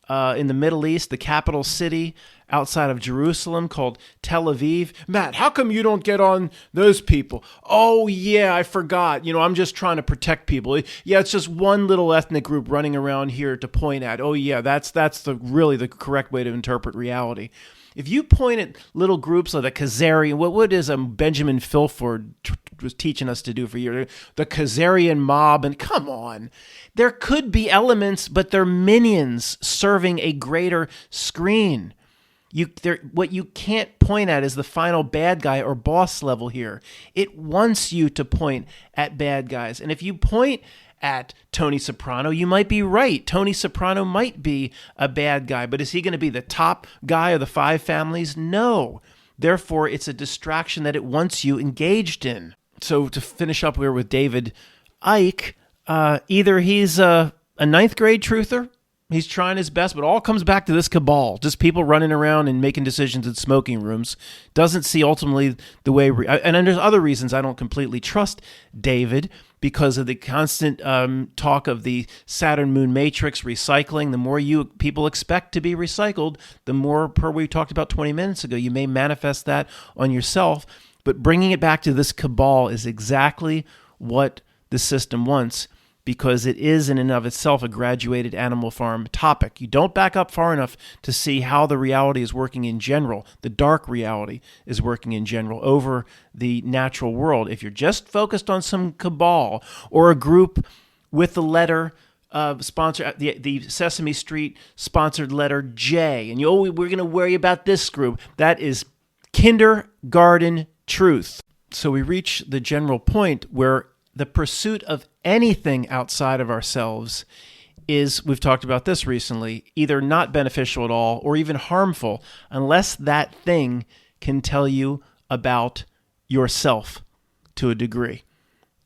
in the Middle East, the capital city outside of Jerusalem called Tel Aviv. Matt, how come you don't get on those people? Oh, yeah, I forgot. I'm just trying to protect people. Yeah, it's just one little ethnic group running around here to point at. Oh, yeah, that's really the correct way to interpret reality. If you point at little groups like the Khazarian, what is Benjamin Filford was teaching us to do for years, the Khazarian mob, and come on. There could be elements, but they're minions serving a greater screen. What you can't point at is the final bad guy or boss level here. It wants you to point at bad guys. And if you point at Tony Soprano, you might be right. Tony Soprano might be a bad guy, but is he going to be the top guy of the five families? No. Therefore, it's a distraction that it wants you engaged in. So to finish up here with David Icke, either he's a ninth grade truther, he's trying his best, but all comes back to this cabal, just people running around and making decisions in smoking rooms. Doesn't see ultimately the way, and there's other reasons I don't completely trust David, because of the constant talk of the Saturn Moon Matrix recycling. The more people expect to be recycled, the more, per we talked about 20 minutes ago, you may manifest that on yourself. But bringing it back to this cabal is exactly what the system wants, because it is in and of itself a graduated Animal Farm topic. You don't back up far enough to see how the reality is working in general. The dark reality is working in general over the natural world. If you're just focused on some cabal or a group with the letter sponsor, the Sesame Street sponsored letter J, and we're going to worry about this group, that is kindergarten truth. So we reach the general point where the pursuit of anything outside of ourselves is, we've talked about this recently, either not beneficial at all or even harmful unless that thing can tell you about yourself to a degree.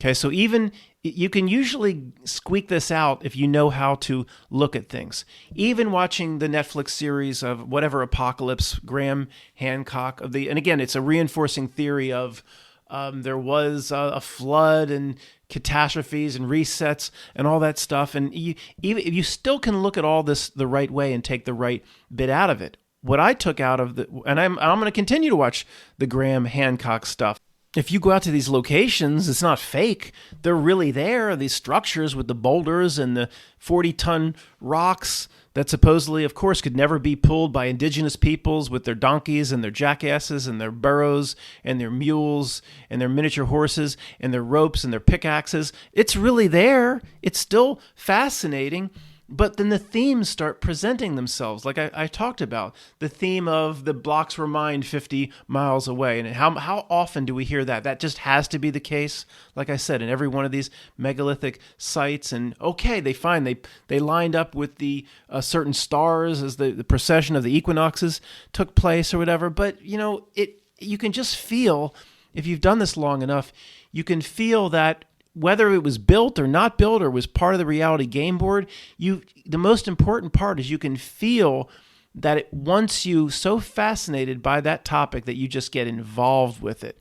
Okay, so even you can usually squeak this out if you know how to look at things. Even watching the Netflix series of whatever Apocalypse, Graham Hancock, and again, it's a reinforcing theory of there was a flood and catastrophes and resets and all that stuff, and you still can look at all this the right way and take the right bit out of it. What I took out of and I'm going to continue to watch the Graham Hancock stuff. If you go out to these locations, it's not fake. They're really there. These structures with the boulders and the 40-ton rocks that supposedly, of course, could never be pulled by indigenous peoples with their donkeys and their jackasses and their burros and their mules and their miniature horses and their ropes and their pickaxes. It's really there. It's still fascinating. But then the themes start presenting themselves, like I talked about. The theme of the blocks were mined 50 miles away. And how often do we hear that? That just has to be the case, like I said, in every one of these megalithic sites. And okay, they lined up with the certain stars as the procession of the equinoxes took place or whatever. But, you can just feel, if you've done this long enough, you can feel that whether it was built or not built or was part of the reality game board, the most important part is you can feel that once you so fascinated by that topic that you just get involved with it,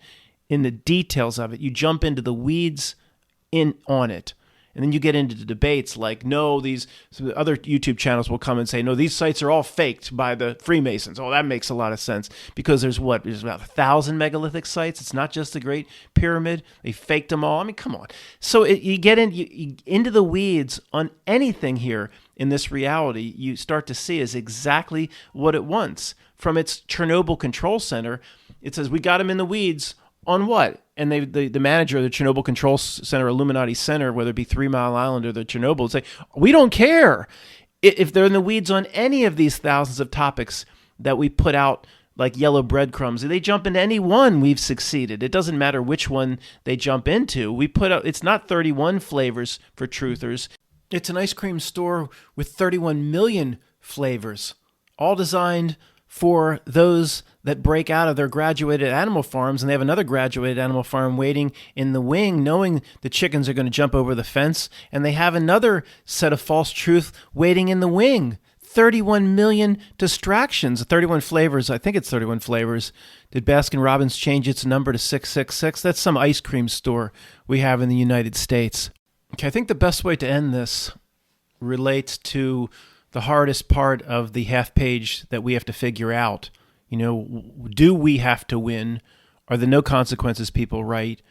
in the details of it, you jump into the weeds on it. And then you get into the debates like, no, other YouTube channels will come and say, no, these sites are all faked by the Freemasons. Oh, that makes a lot of sense because there's about 1,000 megalithic sites. It's not just the Great Pyramid. They faked them all. I mean, come on. So you get into the weeds on anything here in this reality you start to see is exactly what it wants. From its Chernobyl control center, it says, we got them in the weeds on what? And the manager of the Chernobyl Control Center, Illuminati Center, whether it be 3 Mile Island or the Chernobyl, would say, we don't care if they're in the weeds on any of these thousands of topics that we put out like yellow breadcrumbs. If they jump into any one, we've succeeded. It doesn't matter which one they jump into. We put out, it's not 31 flavors for truthers. It's an ice cream store with 31 million flavors, all designed for those that break out of their graduated animal farms, and they have another graduated animal farm waiting in the wing, knowing the chickens are going to jump over the fence, and they have another set of false truth waiting in the wing. 31 million distractions, 31 flavors. I think it's 31 flavors. Did Baskin-Robbins change its number to 666? That's some ice cream store we have in the United States. Okay, I think the best way to end this relates to the hardest part of the half page that we have to figure out. Do we have to win? Are the no consequences people right?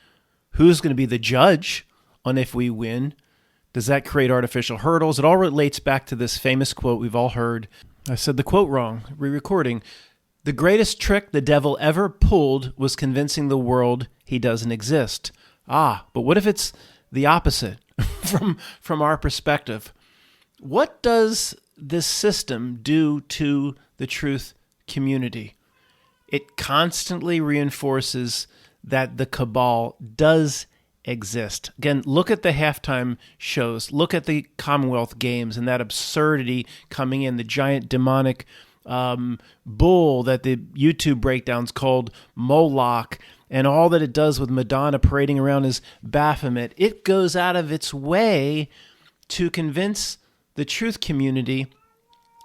Who's going to be the judge on if we win? Does that create artificial hurdles? It all relates back to this famous quote we've all heard. I said the quote wrong, re-recording. The greatest trick the devil ever pulled was convincing the world he doesn't exist. But what if it's the opposite from our perspective? What does this system do to the truth community? It constantly reinforces that the cabal does exist. Again, look at the halftime shows. Look at the Commonwealth Games and that absurdity coming in, the giant demonic bull that the YouTube breakdowns called Moloch, and all that it does with Madonna parading around as Baphomet. It goes out of its way to convince the truth community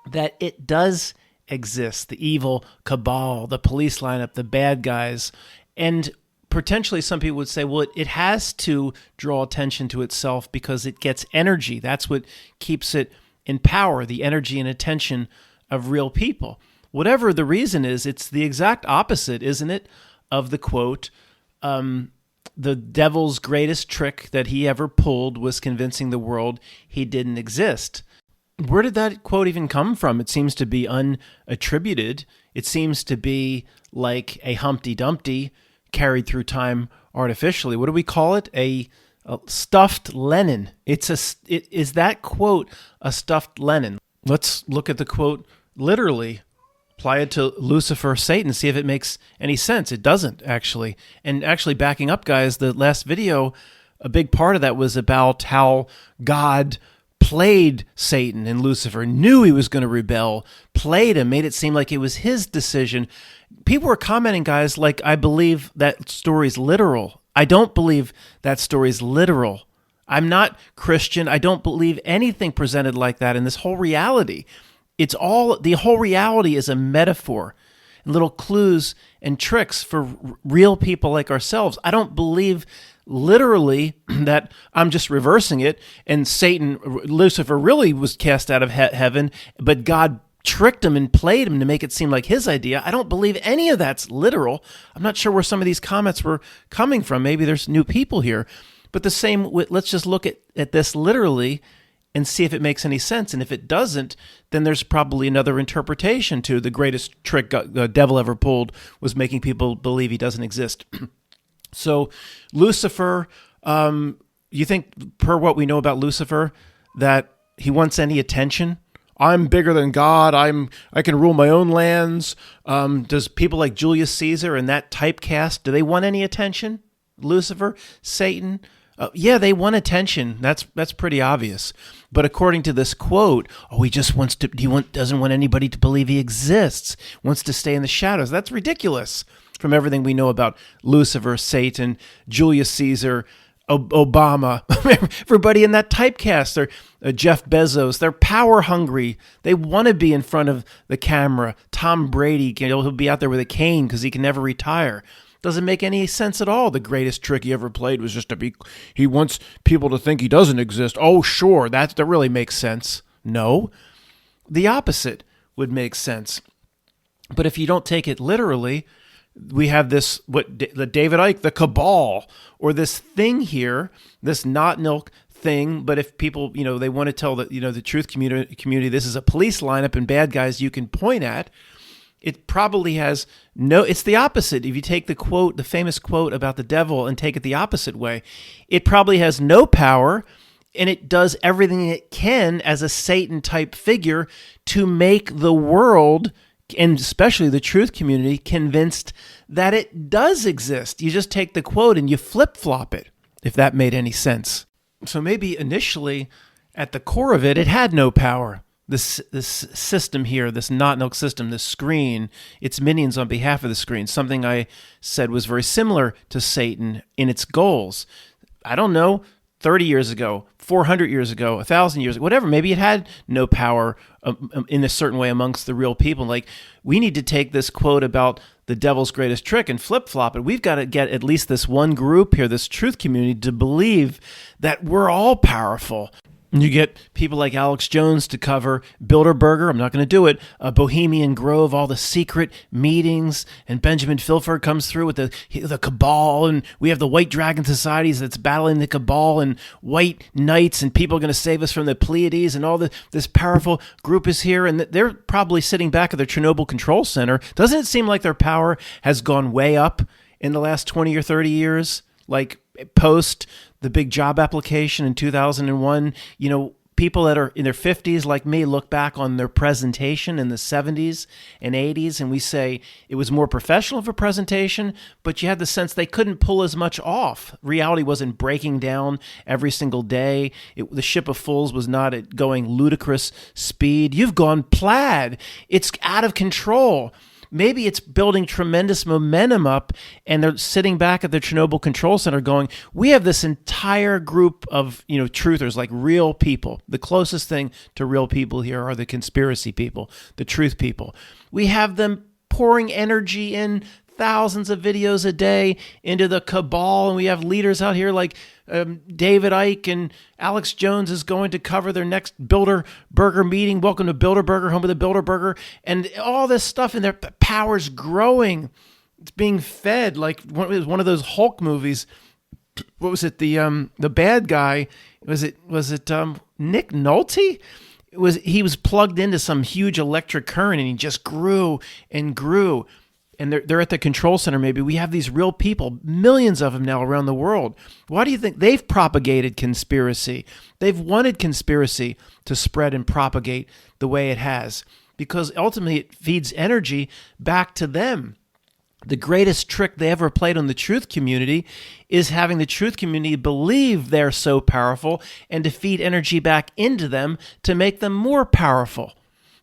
that it does exist, the evil cabal, the police lineup, the bad guys. And potentially some people would say, well, it has to draw attention to itself because it gets energy. That's what keeps it in power, the energy and attention of real people. Whatever the reason is, it's the exact opposite, isn't it, of the quote, the devil's greatest trick that he ever pulled was convincing the world he didn't exist. Where did that quote even come from? It seems to be unattributed. It seems to be like a Humpty Dumpty carried through time artificially. What do we call it? A stuffed Lenin. Is that quote a stuffed Lenin? Let's look at the quote literally. Apply it to Lucifer, Satan, see if it makes any sense. It doesn't, actually. And actually, backing up, guys, the last video, a big part of that was about how God played Satan and Lucifer, knew he was going to rebel, played him, made it seem like it was his decision. People were commenting, guys, like, I believe that story's literal. I don't believe that story's literal. I'm not Christian. I don't believe anything presented like that in this whole reality. The whole reality is a metaphor, and little clues and tricks for real people like ourselves. I don't believe literally that I'm just reversing it and Lucifer really was cast out of heaven, but God tricked him and played him to make it seem like his idea. I don't believe any of that's literal. I'm not sure where some of these comments were coming from. Maybe there's new people here. But the same, let's just look at this literally and see if it makes any sense. And if it doesn't, then there's probably another interpretation to the greatest trick the devil ever pulled was making people believe he doesn't exist. So Lucifer, you think, per what we know about Lucifer, that he wants any attention? I'm bigger than God. I can rule my own lands. Does people like Julius Caesar and that typecast, do they want any attention? Lucifer, Satan? Yeah, they want attention. That's pretty obvious. But according to this quote, he just doesn't want anybody to believe he exists. Wants to stay in the shadows. That's ridiculous. From everything we know about Lucifer, Satan, Julius Caesar, Obama, everybody in that typecast, Jeff Bezos, they're power hungry. They want to be in front of the camera. Tom Brady, he'll be out there with a cane because he can never retire. Doesn't make any sense at all. The greatest trick he ever played was just he wants people to think he doesn't exist. Oh, sure, that really makes sense. No, the opposite would make sense. But if you don't take it literally, we have the David Icke, the cabal, or this thing here, this not milk thing. But if people, they want to tell the truth community, this is a police lineup and bad guys you can point at, it probably has it's the opposite. If you take the famous quote about the devil and take it the opposite way, it probably has no power, and it does everything it can as a Satan type figure to make the world, and especially the truth community, convinced that it does exist. You just take the quote and you flip-flop it, if that made any sense. So maybe initially, at the core of it, it had no power. This system here, this not milk system, this screen, its minions on behalf of the screen, something I said was very similar to Satan in its goals. I don't know, 30 years ago, 400 years ago, 1,000 years ago, whatever. Maybe it had no power in a certain way amongst the real people. Like, we need to take this quote about the devil's greatest trick and flip-flop it. We've got to get at least this one group here, this truth community, to believe that we're all powerful. You get people like Alex Jones to cover Bilderberger. I'm not going to do it. Bohemian Grove, all the secret meetings, and Benjamin Filford comes through with the cabal, and we have the White Dragon Societies that's battling the cabal, and white knights, and people are going to save us from the Pleiades, and all this powerful group is here, and they're probably sitting back at their Chernobyl control center. Doesn't it seem like their power has gone way up in the last 20 or 30 years? Like, post the big job application in 2001, people that are in their 50s like me look back on their presentation in the 70s and 80s, and we say it was more professional of a presentation, but you had the sense they couldn't pull as much off. Reality wasn't breaking down every single day. The ship of fools was not at going ludicrous speed. You've gone plaid. It's out of control. Maybe it's building tremendous momentum up, and they're sitting back at the Chernobyl control center going, we have this entire group of, truthers, like real people. The closest thing to real people here are the conspiracy people, the truth people. We have them pouring energy in, thousands of videos a day into the cabal, and we have leaders out here like David Icke and Alex Jones is going to cover their next Bilderberger meeting. Welcome to Bilderberger, home of the Bilderberger, and all this stuff, and their power's growing. It's being fed like one of those Hulk movies. What was it? The bad guy, was it Nick Nolte? He was plugged into some huge electric current, and he just grew and grew. And they're at the control center maybe. We have these real people, millions of them now around the world. Why do you think they've propagated conspiracy? They've wanted conspiracy to spread and propagate the way it has, because ultimately it feeds energy back to them. The greatest trick they ever played on the truth community is having the truth community believe they're so powerful and to feed energy back into them to make them more powerful.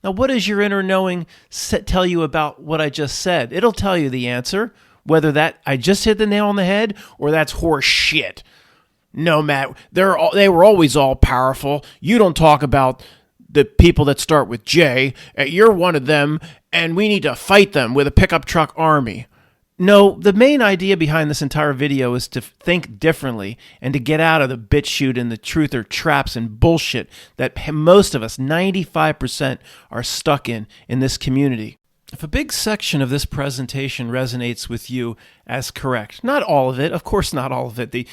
Now, what does your inner knowing tell you about what I just said? It'll tell you the answer, whether that I just hit the nail on the head or that's horse shit. No, Matt, they were always all powerful. You don't talk about the people that start with J. You're one of them, and we need to fight them with a pickup truck army. No, the main idea behind this entire video is to think differently and to get out of the bitch shoot and the truther traps and bullshit that most of us, 95%, are stuck in this community. If a big section of this presentation resonates with you as correct, not all of it, of course not all of it,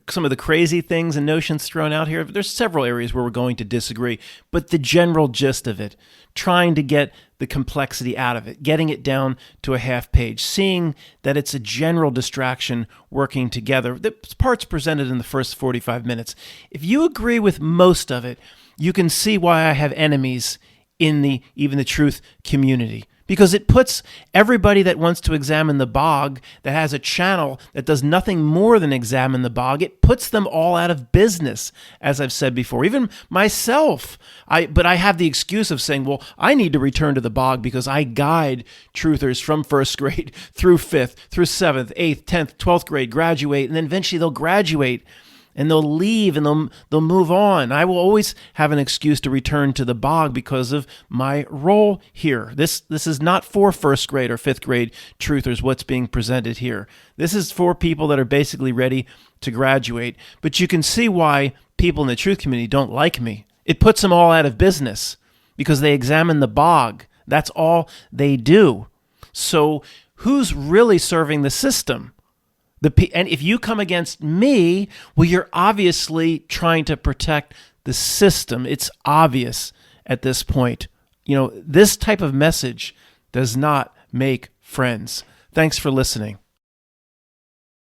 some of the crazy things and notions thrown out here, there's several areas where we're going to disagree, but the general gist of it, trying to get the complexity out of it, getting it down to a half page, seeing that it's a general distraction working together, the parts presented in the first 45 minutes. If you agree with most of it, you can see why I have enemies in even the truth community. Because it puts everybody that wants to examine the bog, that has a channel that does nothing more than examine the bog, it puts them all out of business, as I've said before. Even myself. But I have the excuse of saying, well, I need to return to the bog because I guide truthers from first grade through fifth, through 7th, 8th, 10th, 12th grade, graduate, and then eventually they'll graduate. And they'll leave and they'll move on. I will always have an excuse to return to the bog because of my role here. This is not for first grade or fifth grade truthers, what's being presented here. This is for people that are basically ready to graduate. But you can see why people in the truth community don't like me. It puts them all out of business because they examine the bog. That's all they do. So who's really serving the system? And if you come against me, well, you're obviously trying to protect the system. It's obvious at this point. This type of message does not make friends. Thanks for listening.